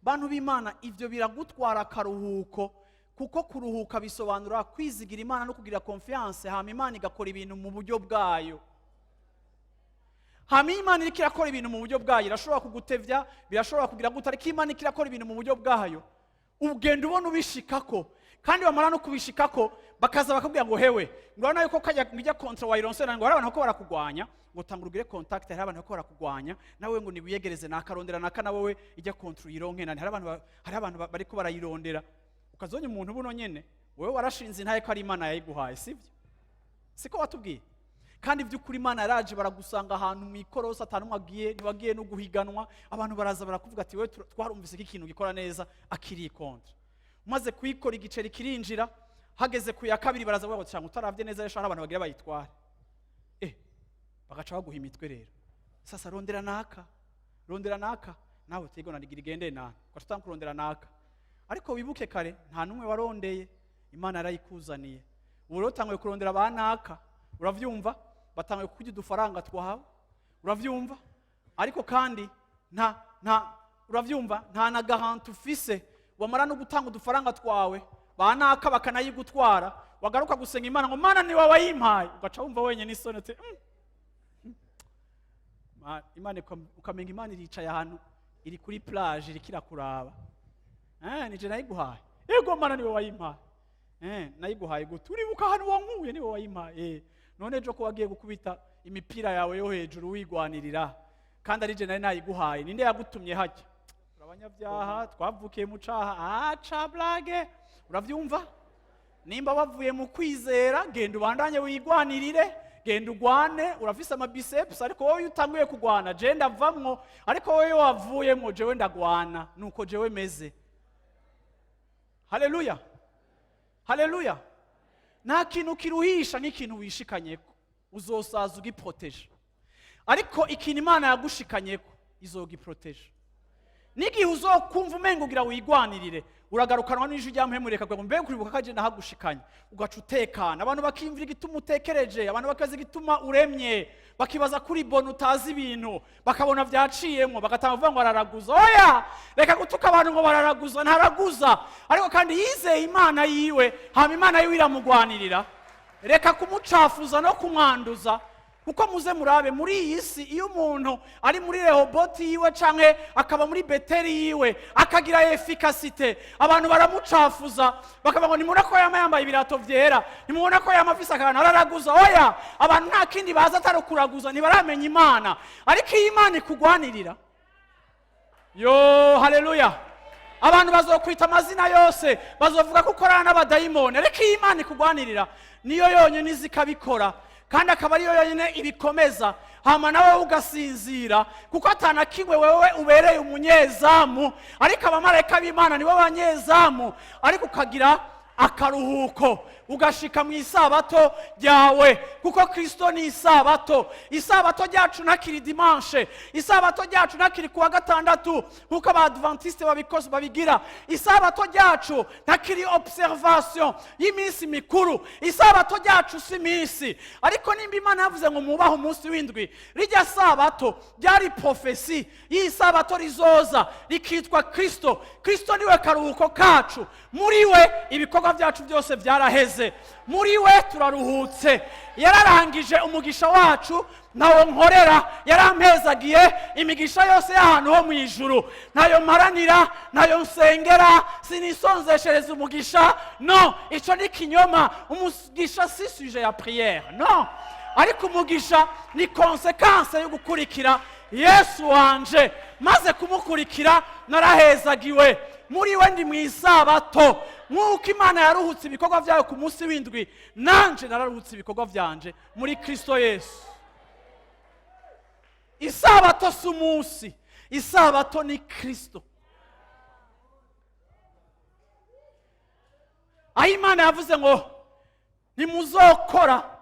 Speaker 1: Bantu b'Imana, ivyo biragutwara akaruhuko, kuko kuruhuka bisobanura kwizigira Imana no kugira confiance. Hama Imana igakora ibintu mu buryo bwayo. Hama Imana iriko irakora ibintu mu buryo bwayo, irashobora kugutevya, birashobora kugira gute, ariko Imana iriko irakora ibintu mu buryo bwayo. Ugenda ubona ubishikako, kandi bamara no kubishikako bakaza bakubwira ngo hewe, ngurana yuko kajya bijya kontra wayironsera, ngo hari abantu ko barakugwanya, ngo tangurugire contact, hari abantu ko barakugwanya, nawe ngo niwiyegereze nakarondera naka na wowe ijya kontra yironke nani, hari abantu bariko barayirondera. Ukazonye umuntu buno nyene wewe warashinze intaye ko ari Imana yayiguhaye, sivyo? Siko watubwiye? Kandi by'ukuri Imana yaraje baragusanga ahantu mu ikorosa atanumwe agiye, ntiwagiye no guhiganwa, abantu baraza barakuvuga ati wewe twarumvise ko ikintu gikora neza, akiri kontra. Umaze kuyikora igiceri kirinjira, hageze ku ya kabiri baraza bavuga cyangwa utaravye neza rero abantu bagira bayitware. Bagaca baguha imitwe rero. Sasa rondera naka, nawe utegona nigira igende nana, ugatanga kurondera naka. Ariko wibuke kare nta numwe warondeye, Imana yarayikuzaniye. Ubu rero tanguye kurondera banaka, uravyumva? Batanguye kujya udufaranga twawe, uravyumva? Ariko kandi uravyumva, nta na garanti ufise, wamara no gutanga udufaranga twawe banaka bakanayigutwara, wagaruka gusenga Imana ngo Mana ni wawe wayimpaye, ugaca wumva wenyene isoni ati Imana, ukamenga Imana iricaye ahantu iri kuri plage iri kirakuraba. Nije nayiguhaye. Yego Mana ni wawe wayimpaye. Nayiguhaye gute? Uribuka hano wankuye ni wawe wayimpaye. None ejo ko wagiye gukubita imipira yawe yo hejuru wigwanirira, kandi arije nari nayiguhaye, ninde yagutumye hajya? Urabanyabyaha twavukiye mu caha, aca blage. Uravyumva? Nimba bavuye mu kwizera, genda ubandanye wigwanirire, genda ugwane, urafise amabiceps, ariko wowe utanguye kugwana, je ndavamwo, ariko wowe wavuyemo, jewe ndagwana, nuko jewe meze. Haleluya. Haleluya. Nta kintu kiruhisha n'ikintu wishikanyeko, uzosaza ugiproteje. Ariko ikintu Imana yagushikanyeko izogiproteje. N'igihe uzokumva umengo ugira wigwanirire, uragarukanwa n'ijwi rya mpemureka ngo mbe kuribuka kaje nahagushikanye, ugaca utekana. Abantu bakimvira igituma utekereje, abantu bakaza igituma uremye, bakibaza kuri bona utazi ibintu, bakabona vyaciyemo, bagatanga vuga ngo araraguza. Oya, reka gutuka abantu ngo bararaguza, ntaraguza. Ariko kandi yizeye Imana yiwe, hama Imana yiwe iramugwanirira. Reka kumucafuza no kumwanduza. Kuko muze murabe muri iyi si, iyo umuntu ari muri Rehoboti yiwe canke akaba muri Beteri yiwe akagira efficacité, abantu baramucafuza bakavuga ngo nimubona ko yambaye ibirato vyera, nimubona ko yamafise akantu araraguza. Oya, abantu nta kindi baza atari kuraguza, ntibaramenya Imana. Ariko iyi Imana ikugwanirira, yo haleluya, abantu bazokwita amazina yose, bazovuga ko ukorana n'abadayimoni, ariko iyi Imana ikugwanirira niyo yonyene izikabikora, kandi akaba ariyo yonyine ibikomeza. Hama nawe ugasinzira, kuko atana kimwe wewe ubereye umunyezamu, ariko abamarayika b'Imana nibo banyezamu. Ariko ukagira akaruhuko, ugashika mu isabato ryawe, kuko Kristo ni isabato. Isabato ryacu ntakiri dimanche, isabato ryacu ntakiri kuwa gatandatu nkuko abadventiste babigira. Isabato ryacu ntakiri observation y'iminsi mikuru. Isabato ryacu si minsi, ariko nimba Imana yavuze ngo mubaho umunsi w'indwi, rijya sabato ryari profesi y'isabato rizoza rikitwa Kristo. Kristo niwe karuhuko kacu, muri we ibikorwa byacu byose byaraheze, muri we turaruhutse. Yararangije umugisha wacu, ntawo nkorera, yarampezagiye imigisha yose y'ahantu ho mu ijuru. Ntayo mparanira, ntayo nsengera, sinisonzeshereza umugisha. No, icyo ni kinyoma. Umugisha si sujet ya prière, no. Ariko umugisha ni konsekanse yo gukurikira Yesu wanje. Maze kumukurikira narahezagiwe, muri we ndi mu isabato. Nk'uko Imana yaruhutse ibikorwa byayo ku munsi w'indwi, nanje nararuhutse ibikorwa byanje muri Kristo Yesu. Isabato si umunsi, isabato ni Kristo. Aho Imana yavuze ngo nimuzokora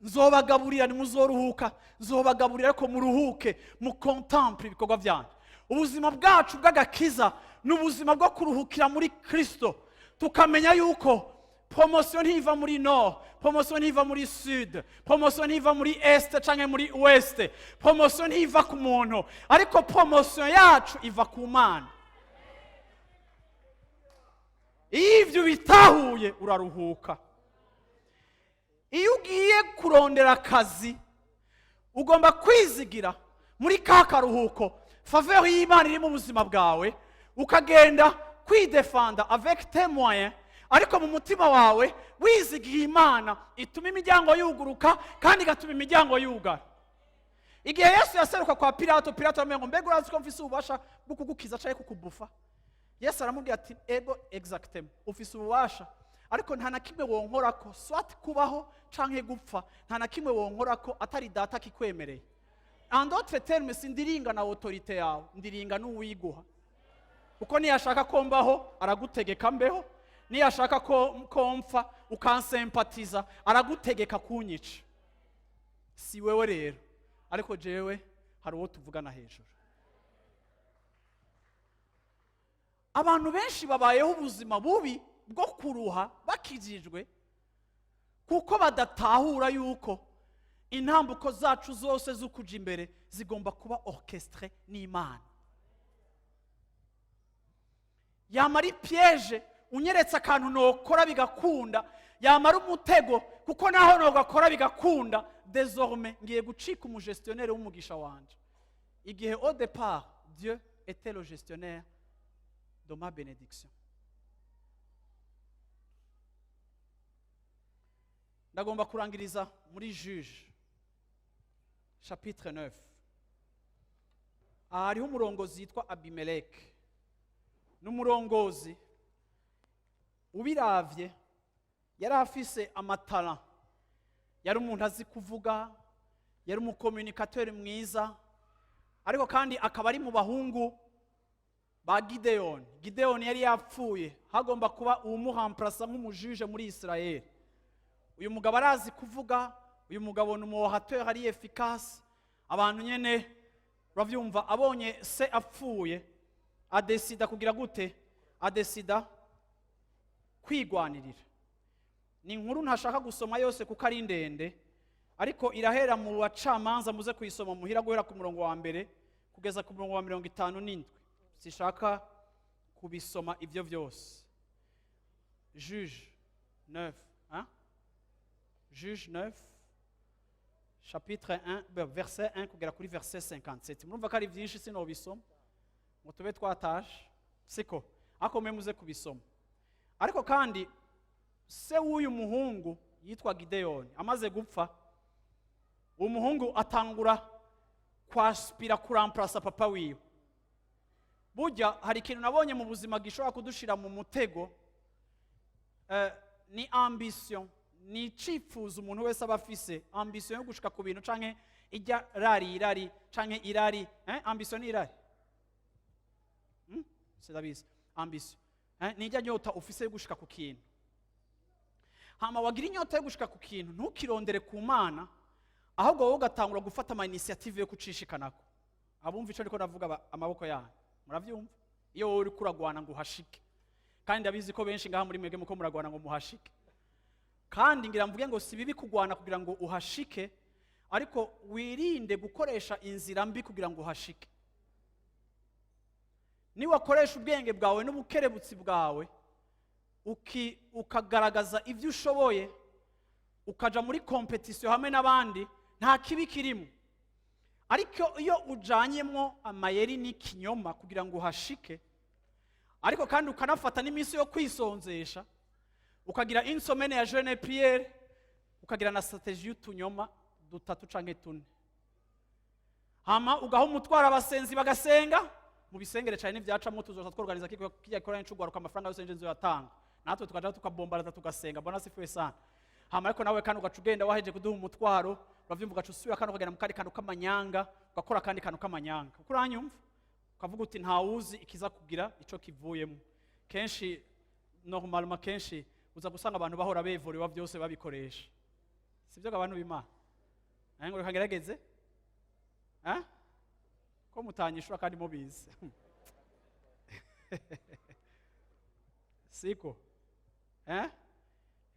Speaker 1: nzobagaburira, nimuzoruhuka nzobagaburira, ariko muruhuke, mukontemple ibikorwa byanyu. Ubuzima bwacu bw'agakiza ni ubuzima bwo kuruhukira muri Kristo, tukamenya yuko promotion ntiva muri nord, promotion ntiva muri sud, promotion ntiva muri est canke muri ouest, promotion ntiva ku muntu, ariko promotion yacu iva ku Mana. Iyo ivyo bitahuye uraruhuka. Iyo ugiye kurondera akazi, ugomba kwizigira muri ka karuhuko faveur y'Imana iri mu buzima bwawe, ukagenda kwidefanda avec tes moyens, ariko mu mutima wawe wizigiye Imana ituma imiryango yuguruka kandi igatuma imiryango yugara. Igihe Yesu yaseruka kwa Pilato, Pilato aramubwira ngo mbega urazi ko mfise ububasha bwo kugukiza canke kukubufa? Yesu aramubwira ati ego exactement, ufise ububasha, ariko nta na kimwe wonkorako, swat kubaho canke gupfa, nta na kimwe wonkorako atari data kikwemereye. En d'autres termes, sindiringa na autorité yawe, ndiringa n'uwiguha. Kuko niyashaka ko mbaho aragutegeka mbeho, niyashaka ko mpfa ukansempatiza aragutegeka kunyica. Si wewe rero, ariko jewe hari uwo tuvugana hejuru. Abantu benshi babayeho ubuzima bubi bwo kuruha bakijijwe, kuko badatahura yuko intambuko zacu zose zo kuja imbere zigomba kuba orchestre n'Imana. Yamara piège unyeretse akantu nokora bigakunda, yamara umutego kuko naho nogakora bigakunda, désormais ngiye gucika umugestionnaire w'umugisha wanje. Igihe au départ Dieu était le gestionnaire de ma bénédiction. Ndagomba kurangiriza muri Juges chapitre 9. Hariho umurongozi yitwa Abimeleki. N'umurongozi ubiravye yari afise amatara, yari umuntu azi kuvuga, yari umucommunicateur mwiza, ariko kandi akaba ari mu bahungu ba Gideon. Gideon yari yapfuye, hagomba kuba uwumuhamplasa nk'umujuje muri Israel. Uyu mugabo arazi kuvuga, uyu mugabo ni umuorateur ari efficace. Abantu nyene bavyumva, abonye se apfuye adesida kugira gute? Adesida kwigwanirira. Ni inkuru ntashaka gusoma yose kuko ari ndende, ariko irahera mu bacamanza, muze kuyisoma muhira guhera ku murongo wa mbere kugeza ku murongo wa 57. Sishaka kubisoma ivyo vyose. Juges 9, hein? Juges 9, chapitre 1, verset 1 kugera kuri verset 57. Murumva ko ari vyinshi sinobisoma, ngo tube twataje, siko ako muze kubisoma. Ariko kandi se w'uyu muhungu yitwa Gideon amaze gupfa, uwo muhungu atangura kwaspira kuramplasa papa wiwe. Burya hari ikintu nabonye mu buzima gishobora kudushira mu mutego, ni ambition, ni icifuzo umuntu wese aba afise, ambition yo gushika ku bintu canke ijya irari canke irari, ambition ni irari, c'est la bise, ambition, ni ijya nyota ufise yo gushika ku kintu. hama wagira inyota yo gushika ku kintu ntukirondere ku Mana, ahubwo wowe ugatangura gufata ama initiative yo kucishikanako. Abumva ico ndiko ndavuga amaboko yanyu muravyumva? Iyo wowe uri kuragwana ngo uhashike, kandi ndabizi ko benshi ngaha muri mwege muko muragwana ngo muhashike, kandi ngira mvuge ngo si bibi kugwana kugira ngo uhashike, ariko wirinde gukoresha inzira mbi kugira ngo uhashike. Niwakoresha ubwenge bwawe n'ubukerebutsi bwawe ukagaragaza ibyo ushoboye, ukaja muri competition hamwe n'abandi, nta kibi kirimo. Ariko iyo ujanyemo amayeri n'ikinyoma kugira ngo uhashike, ariko kandi ukanafata n'iminsi yo kwisonzesha, ukagira insomene ya jeune Pierre, ukagira na strategie y'utunyoma dutatu canke tune, hama ugaha umutwara abasenzi bagasenga, mu bisengere cyane n'ivyacamo tuzoza tworganiza kijya korana n'icugwaruka amafaranga yose nje yatanga, natwe tukaja tukabombarada tugasenga, bona sifuye sana. Hama ariko nawe kandi ugaca ugenda waheje kuduha umutwaro, uravyumva ugaca usubira kandi ukagenda mu kari kantu k'amanyanga, ugakora kandi kantu k'amanyanga. Uko uranyumva? Ukavuga uti ntawuzi ikiza kugira ico kivuyemo. Kenshi normalement kenshi uza gusanga abantu bahora bevorewa byose babikoresha. Sivyo abantu b'Imana. Ngo rekagerageze? Ko mutanyishura kandi mubizi. Siko?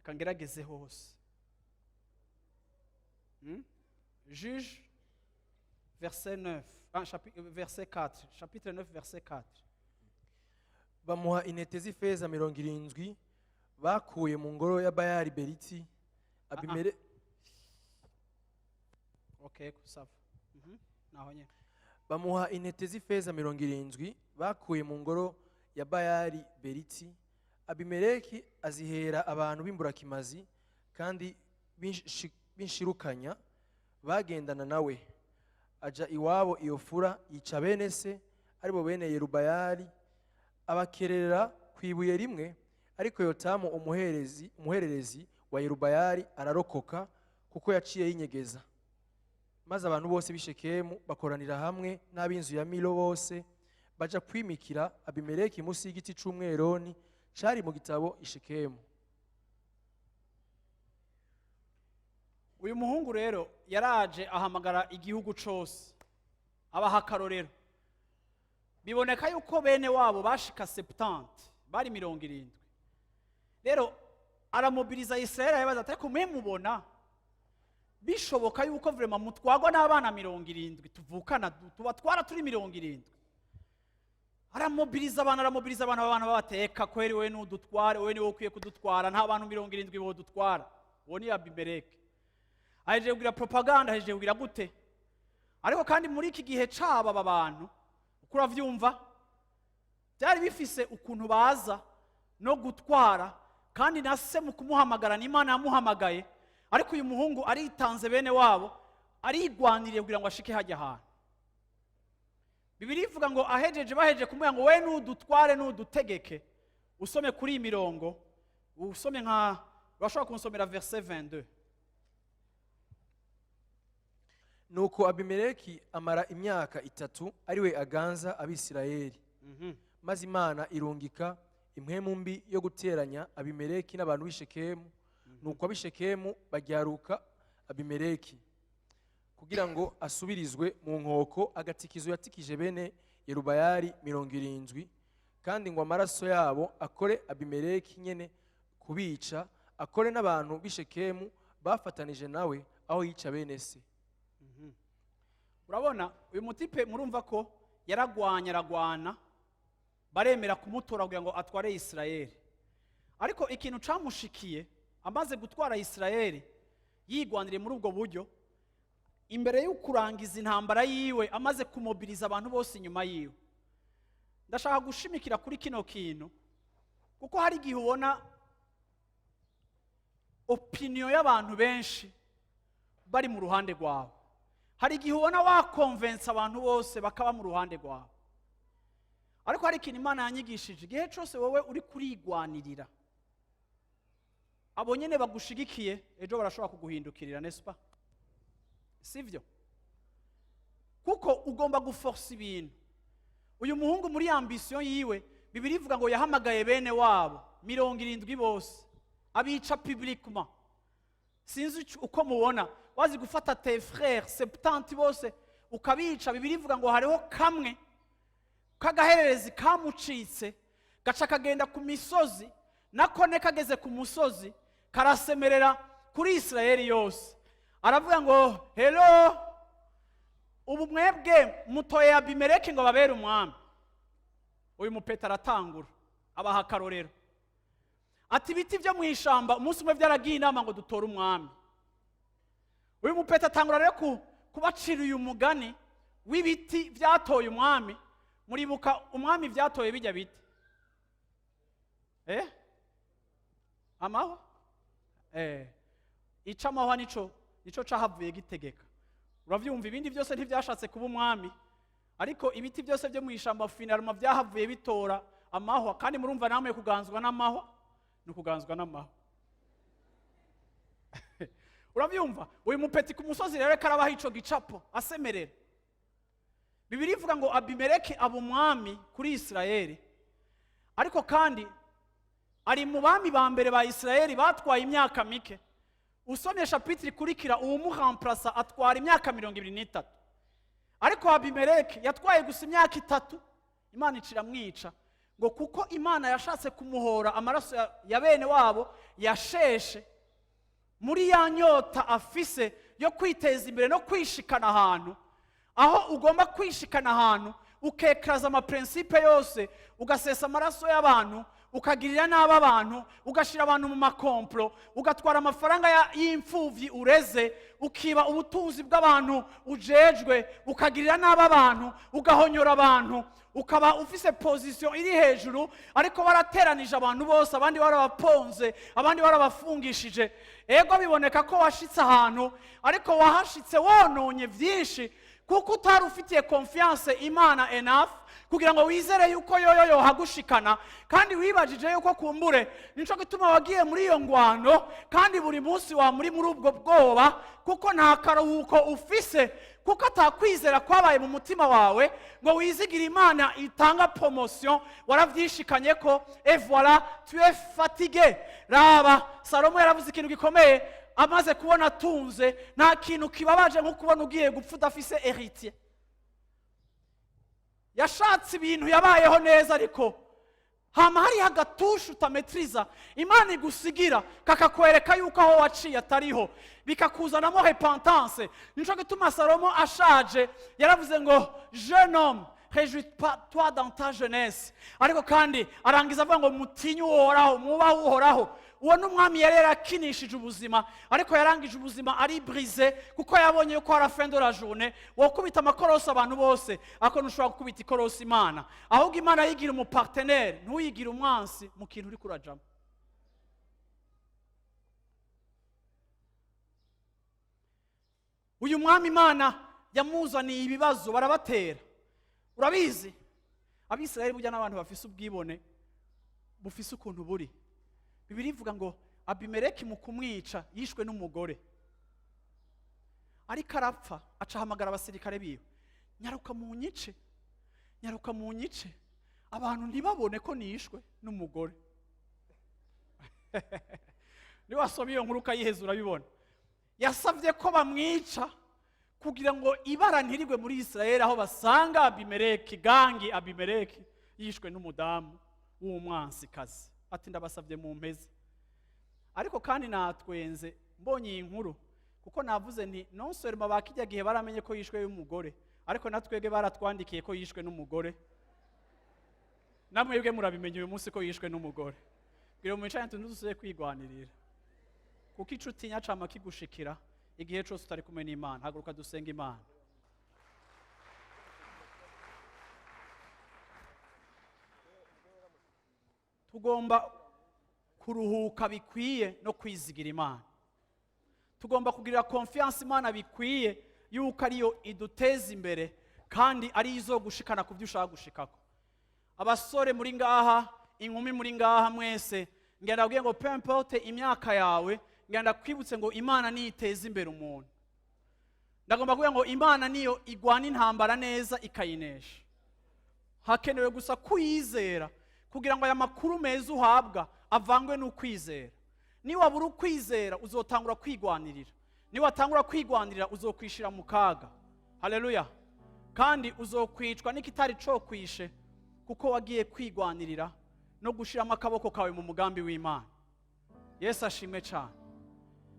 Speaker 1: Kangerageze hose. Juges verset 9, verset 4, chapitre 9 verset 4.
Speaker 2: Bamuha intete z'ifeza 70 bakuye mu ngoro ya Bayali Beriti. Abimere
Speaker 1: Okay, kusava. Naho nye.
Speaker 2: Bamuha intete z'ifeza 70 bakuye mu ngoro ya Bayali Beriti. Abimeleki azihera abantu b'imburakimazi kandi binshirukanya bagendana nawe, aja iwabo iyo fura yica bene se aribo bene Yerubayali, abakerera kwibuye rimwe. Ariko Yotamu umuhererezi wa Yerubayali ararokoka kuko yaciye yinyegeza. Maze abantu bose b'Ishekemu bakoranira hamwe n'ab'inzu ya Milo bose baja kwimikira Abimeleki musi y'igiti c'umweroni cari mu gitabo Ishekemu.
Speaker 1: Uyu muhungu rero yaraje ahamagara igihugu cose, abaha akarorero. Biboneka yuko bene wabo bashika 70, bari 70. Rero aramobiliza Israeli, ayabaza ati ariko mwe mubona bishoboka yuko vraiment mutwagwa n'abana 70 tuvukana tubatwara turi 70? Aramobiliza abantu babateka, kweri we n'udutware, we ni wo ukwiye kudutwara, nta bantu 70 bo dutwara. Uwo ni Abimeleki. Ahejeje kugira propaganda, ahejeje kugira gute? Ariko kandi muri iki gihe caba aba bantu uko uravyumva byari bifise ukuntu baza no gutwara, kandi nase mu kumuhamagara n'Imana yamuhamagaye, ariko uyu muhungu aritanze bene wabo, arigwaniriye kugira ngo ashike hajya ahantu. Bibiri ivuga ngo bahejeje kumubwira ngo we n'udutware n'udutegeke. Usome kuri imirongo, usome nka urashobora kunsomera verset 22.
Speaker 2: Nuko Abimeleki amara imyaka 3 ariwe aganza Abisirayeli. Maze Imana irungika impwemu mbi yo guteranya Abimeleki n'abantu b'Ishekemu. Nuko ab'Ishekemu bajyaruka Abimeleki kugira ngo asubirizwe mu nkoko agatikizo yatikije bene Yerubayali 70, kandi ngo amaraso yabo akore Abimeleki nyene kubica, akore n'abantu b'Ishekemu bafatanije nawe aho yica bene se.
Speaker 1: Urabona uyu mutipe murumva ko yaragwana baremera kumutora kugira ngo atware Israeli. Ariko ikintu camushikiye amaze gutwara Israeli, yigwanire muri ubwo buryo, imbere yo kurangiza intambara yiwe, amaze kumobiliza abantu bose inyuma yiwe. Ndashaka gushimikira kuri kino kintu kuko hari igihe ubona opinion y'abantu benshi bari mu ruhande rwawe. Hari igihe ubona wakonvensa abantu bose bakaba mu ruhande rwawe. Ariko hari ikintu Imana yanyigishije, igihe cyose wowe uri kurigwanirira, abo nyene bagushigikiye ejo barashobora kuguhindukirira, n'est-ce pas? Sivyo? Kuko ugomba guforce ibintu. Uyu muhungu muri ambition yiwe, Bibiri ivuga ngo yahamagaye bene wabo 70 bose. abica publiquement. Sinzi uko mubona, wazi gufata tes frères 70 bose ukabica. Bibiri ivuga ngo hariho kamwe kagahererezi kamucitse gaca kagenda ku misozi, nakone kageze ku musozi karasemerera kuri Isirayeli yose, aravuga ngo hello, ubu mwebwe mutoye Abimeleki ngo babere umwami. Uyu mupeta aratangura abaha akarorero ati ibiti byo mu ishamba umunsi umwe byaragiye inama ngo dutore umwami. Uyu mupeta atangura rero kubacira uyu mugani w'ibiti byatoye umwami. Muribuka umwami byatoye bijya biti amahwa ica amahwa nico cahavuye gitegeka. Uravyumva, ibindi byose ntibyashatse kuba umwami, ariko ibiti byose byo mu ishamba finalma byahavuye bitora amahwa. Kandi murumva namwe kuganzwa n'amahwa no kuganzwa n'amahwa. Uravyumva, uyu mupeti ku musozi rero karabaha ico gicapo asemerera. Bibiri ivuga ngo Abimeleki aba umwami kuri Isirayeli, ariko kandi ari mu bami ba mbere ba Isirayeli batwaye imyaka mike. Usomye chapitre ikurikira uwumuhamplasa atwara imyaka 23, ariko Abimeleki yatwaye gusa imyaka 3 Imana icira mwica, ngo kuko Imana yashatse kumuhora amaraso ya bene wabo yasheshe muri ya nyota afise yo kwiteza imbere no kwishikana ahantu. Aho ugomba kwishikana ahantu ukekraza amaprincipe yose, ugasesa amaraso y'abantu, ukagirira n'aba abantu, ugashira abantu mu makomplo, ugatwara amafaranga y'imfuvyi ureze, ukiba ubutunzi bw'abantu ujejwe, ukagirira n'aba abantu, ugahonyora abantu, ukaba ufise position iri hejuru, ariko barateranije abantu bose, abandi barabaponze, abandi barabafungishije. Ego biboneka ko washitse ahantu, ariko wahashitse wononye vyinshi, kuko utari ufitiye confiance Imana enough kugira ngo wizere yuko yoyo hagushikana. Kandi wibajije yuko kumbure nico gituma wagiye muri iyo ngwano, kandi buri munsi wa muri ubwo bwoba, kuko nta karuhuko ufise, kuko atakwizera kwabaye mu mutima wawe ngo wizigira Imana itanga promotion. Waravyishikanye ko et voilà tu es fatigué. Raba Salomo yaravuze ikintu gikomeye amaze kubona atunze, nta kintu kibabaje nko kubona ugiye gupfa udafise héritier. Yashatse ibintu yabayeho neza, ariko hama hari agatusha utametriza Imana igusigira kakakwereka yuko aho waciye atariho, bikakuzanamo repentance. Nico gituma Salomo ashaje yaravuze ngo jeune homme réjouis-toi dans ta jeunesse, ariko kandi arangiza avuga ngo mutinyu uhoraho, mubaho uhoraho. Uwo n'umwami yari yarakinishije ubuzima, ariko yarangije ubuzima ari brise, kuko yabonye yuko hari fin de la journée wokubita amakorosi abantu bose, ariko ntushobora gukubita ikorosi Imana. Ahubwo Imana yigira umupartenaire, ntuyigira umwansi mu kintu uri kurajamo. Uyu mwami Imana yamuzaniye ibibazo barabatera. Urabizi Abisirayeli burya n'abantu bafise ubwibone bufise ukuntu buri. Bibiri ivuga ngo Abimeleki mu kumwica yishwe n'umugore, ariko arapfa, acahamagara abasirikare biwe, nyaruka mu nyice, nyaruka mu nyice, abantu ntibabone ko nishwe n'umugore. Ni wasomye iyo nkuru ukayiheza urabibona. Yasavye ko bamwica kugira ngo ibara ntirigwe muri Isirayeli, aho basanga Abimeleki, gangi Abimeleki yishwe n'umudamu w'umwansi kazi. Ati ndabasavye mu mpeze. Ariko kandi natwenze mbonye iyi nkuru, kuko navuze nti non seulement bakijya gihe baramenye ko yishwe y'umugore, ariko natwege baratwandikiye ko yishwe n'umugore. Namwebwe murabimenye uyu munsi ko yishwe n'umugore. Bwira mu ncanye tunuzuye kwigwanirira, kuko icuti nyacama kigushikira igihe cyose utari kumwe n'Imana. Haguruka dusenga Imana. Tugomba kuruhuka bikwiye no kwizigira Imana. Tugomba kugirira confiance Imana bikwiye yuko ariyo iduteza imbere, kandi ari izo gushikana ku byo ushaka gushikako. Abasore muri ngaha, inkumi muri ngaha, mwese ngenda kugira ngo peu importe imyaka yawe, ngenda kwibutse ngo Imana niyo iteza imbere umuntu. Ndagomba kugira ngo Imana niyo igwana intambara neza ikayinesha. Hakenewe gusa kuyizera kugira ngo aya makuru meza uhabwa avangwe n'ukwizera. niwabura ukwizera uzotangura kwigwanirira, niwatangura kwigwanirira uzokwishira mu kaga. Haleluya. Kandi uzokwicwa n'ikitari cyo kwishe, kuko wagiye kwigwanirira no gushiramo akaboko kawe mu mugambi w'Imana. Yesu ashimwe cyane.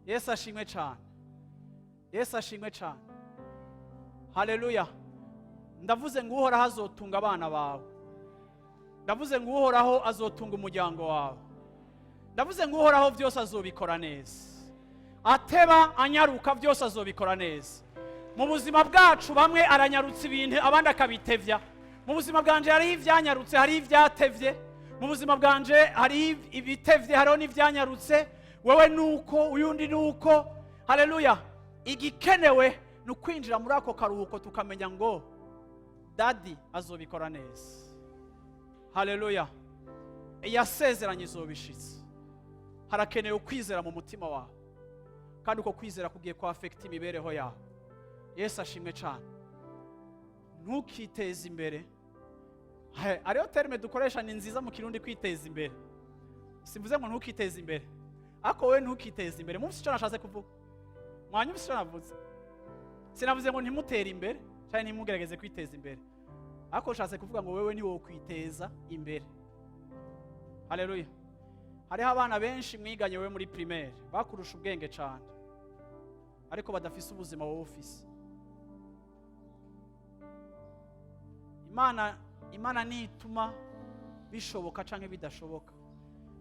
Speaker 1: Yesu ashimwe cyane. Yesu ashimwe cyane. Haleluya. Ndavuze ngo uhoraho azotunga abana bawe. Ndavuze ngo uhoraho azotunga umuryango wawe. Ndavuze ngo uhoraho byose azobikora neza. Ateba anyaruka byose azobikora neza. Mu buzima bwacu bamwe aranyarutse ibintu abandi akabitevya. Mu buzima bwanje hari ivyanyarutse, hari ivyatevye. Mu buzima bwanje hari ibitevye, hariho n'ivyanyarutse. Wewe nuko, uyundi nuko. Haleluya. Igikenewe ni kwinjira muri ako karuhuko tukamenya ngo Daddy azobikora neza. Haleluya. Yasezeranye izobishitse. Harakenewe kwizera mu mutima wawe, kandi uko kwizera kugiye kwa affect imibereho yawe. Yesu ashimwe cyane. Ntukiteze imbere. Ariyo terme dukoresha ni nziza mu Kirundi, kwiteza imbere. Simvuze ngo ntukiteze imbere, ako we ntukiteze imbere. Mumvise icyo nashatse kuvuga? Mwanyumvise icyo navuze? Sinavuze ngo ntimutere imbere cyane ntimugerageze kwiteza imbere, ako ushatse kuvuga ngo wewe ni wowe kwiteza imbere. Haleluya. Hariho abana benshi mwiganye wewe muri primaire bakurusha ubwenge cyane, ariko badafise ubuzima wowe ufise. Imana nituma bishoboka canke bidashoboka.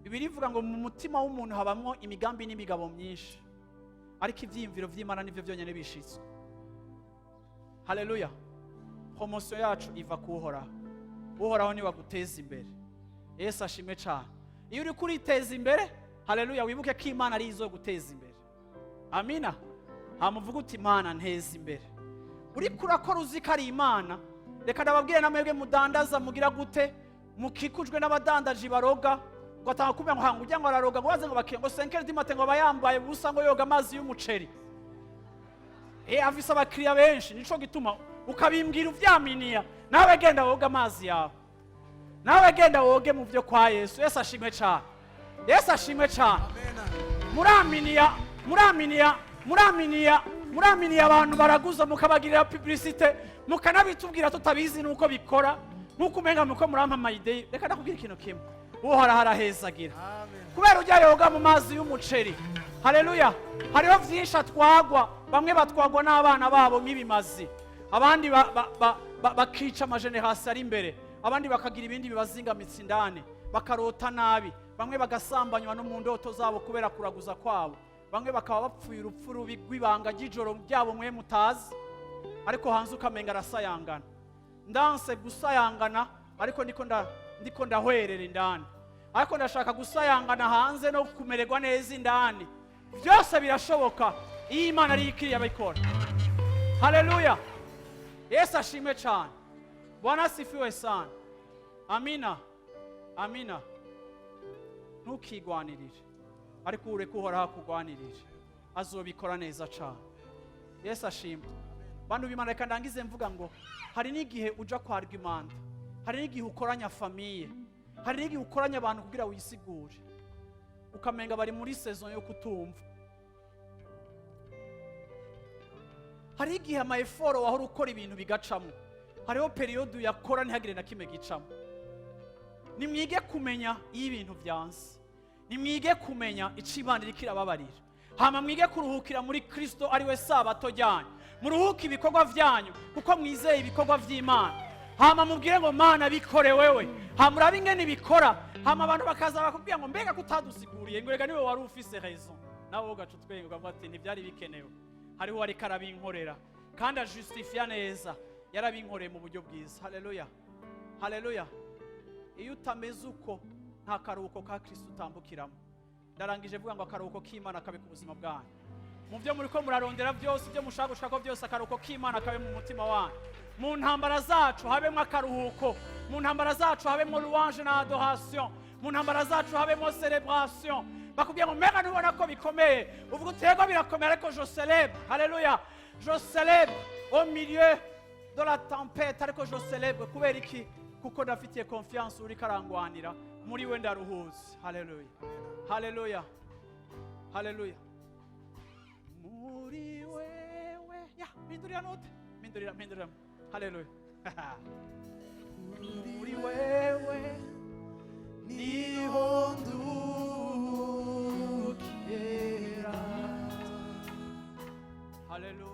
Speaker 1: Bibiri ivuga ngo mu mutima w'umuntu habamwo imigambi n'imigabo myinshi, ariko ivyiyumviro vy'Imana nivyo byonyene bishitswe. Haleluya. Promotion yacu iva kuhoraho. Uhoraho ni waguteza imbere. Yesu ashimwe cyane. Iyo uri kuriteza imbere, haleluya, wibuke ko Imana ari izo guteza imbere. Amina. Hamuvuga uti Imana nteza imbere. Uri kurakora uziko ari Imana. Reka ndababwire namwebwe mudandaza mugira gute, mukikujwe n'abadandaji baroga, ngo atanga kubya ngo hangu ujya ngo araroga, ngo baze ngo bakiye ngo 5 du matin ngo bayambaye busa ngo yoga amazi y'umuceri. Afise abakiriya benshi, nico gituma ukabimbwira uvyaminiya, nawe genda woga amazi yawe. Nawe genda woge mu byo kwa Yesu. Yesu ashimwe cyane. Yesu ashimwe cyane. Muraminia abantu baraguza mukabagirira publicité, mukanabitubwira tutabizi nuko bikora, nuko umenga muko murampa amayide. Reka ndakubwira ikintu kimwe, uhora harahezagira. Kubera ujya yoga mu mazi y'umuceri. Haleluya. Hariho vyinshi atwagwa, bamwe batwagwa n'abana babo nk'ibimazi, abandi bakica amageneration ari imbere, abandi bakagira ibindi bibazingamitse indani, bakarota nabi, bamwe bagasambanywa no mu ndoto zabo kubera kuraguza kwabo, bamwe bakaba bapfuye urupfu rubi rw'ibanga ry'ijoro ryabo mwe mutazi, ariko hanze ukamenga arasayangana. Ndanse gusayangana, ariko ndiko ndahwerera indani, ariko ndashaka gusayangana hanze no kumererwa neza indani. Byose birashoboka iyo Imana ari ikiriye abikora. Haleluya. Yesu ashimwe cyane. Bwana asifiwe sana. Amina. Amina. Ntukigwanirire, ariko ureke uhoraho akugwanirire, azobikora neza cyane. Yesu ashimwe. Bantu b'Imana, reka ndangize mvuga ngo hari n'igihe uja kwa argument, hari n'igihe ukoranya famiye, hari n'igihe ukoranya abantu kugira wisigure, ukamenga bari muri saison yo kutumva. Hari igihe amaeforo wahora ukora ibintu bigacamo, hariho periode yakora ntihagire na kimwe gicamo. Nimwige kumenya iyo ibintu byanze, nimwige kumenya icibana rikirababarira, hama mwige kuruhukira muri Kristo ari we sabato ryanyu, muruhuke ibikorwa vyanyu kuko mwizeye ibikorwa vy'Imana. Hama mubwire ngo Mana bikore wewe, hama urabe ingene bikora, hama abantu bakaza bakubwira ngo mbega kutadusiguriye, ngo rega niwe wari ufise raison, nawe ugacutwenga ukavuga ati ntibyari bikenewe. Hariho wari karabinkorera kandi ajustifia neza, yarabinkoreye mu buryo bwiza. Haleluya. Haleluya. Iyo utameze uko nta karuhuko ka Kristo utambukiramo. Ndarangije vuga ngo akaruhuko k'Imana kabe ku buzima bwanyu. Mu byo muri ko murarondera byose, ibyo mushaka gushaka byose, akaruhuko k'Imana kabe mu mutima wanyu. Mu ntambara zacu habemo akaruhuko, mu ntambara zacu habemo louange na adoration, mu ntambara zacu habemo celebration. Bakubwiye ngo mbega ntubona ko bikomeye, uvuga uti yego birakomeye, ariko je célèbre. Haleluya. Je célèbre au milieu de la tempête, ariko je célèbre kubera iki? Kuko ndafitiye confiance uri karangwanira muri we ndaruhuze. Haleluya. Haleluya. Haleluya. Muri wewe. Ya, mindurira note. Mindurira. Haleluya. Muri wewe niho ndukira. Haleluya.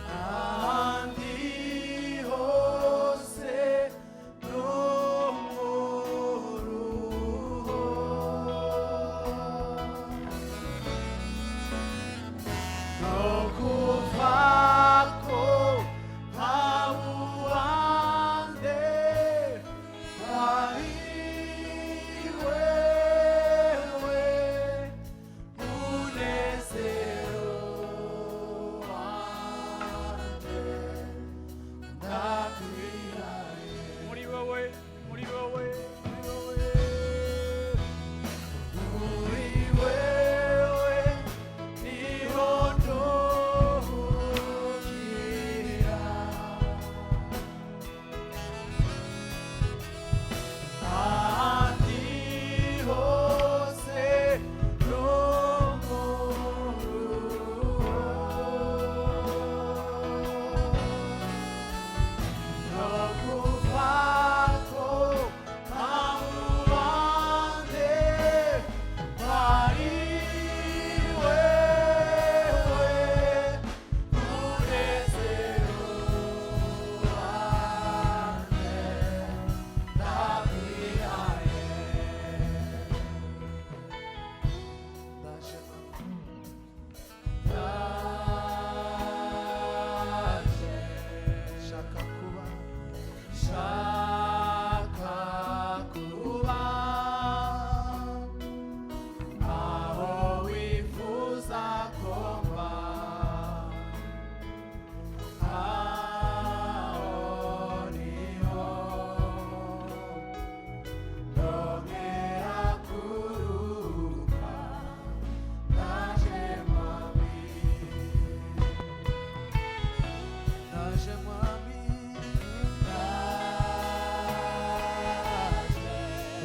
Speaker 1: Ahandi hose no mu ruho. No kuvako pauande ari wewe unezero wanje ndakwihaye. Muri wewe muri wewe niho ndukira. Ahandi hose no mu ruho. No kuvako pauande ari wewe unezero wanje ndakwihaye. Shaka kuba aho wifuza kuba, aho niho ndongera kuruhuka. Ndaje mwami, ndaje mwami, ndaje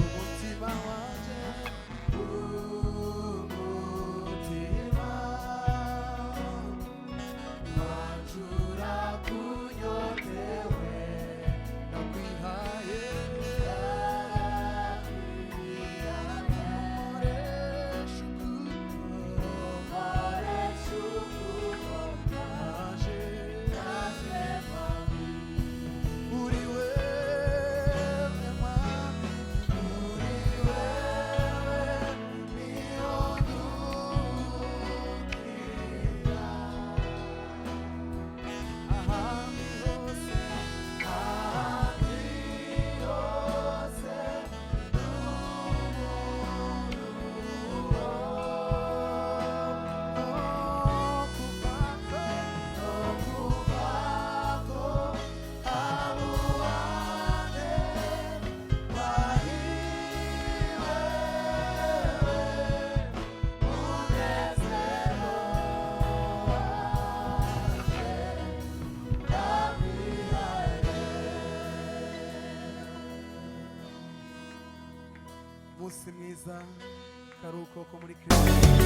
Speaker 1: umutima wanje, umutima wanjura kunyotewe. Ndakwihaye, nkoresha ukuboko kwanje. Ndaje mwami, uri wewe mwami, uri wewe niho ndukira. Ahandi hose no mu ruho. No kuvako pauande ari wewe unezero wanje ndakwihaye. Umunsi mwiza, karuhuko ko muri Kristo.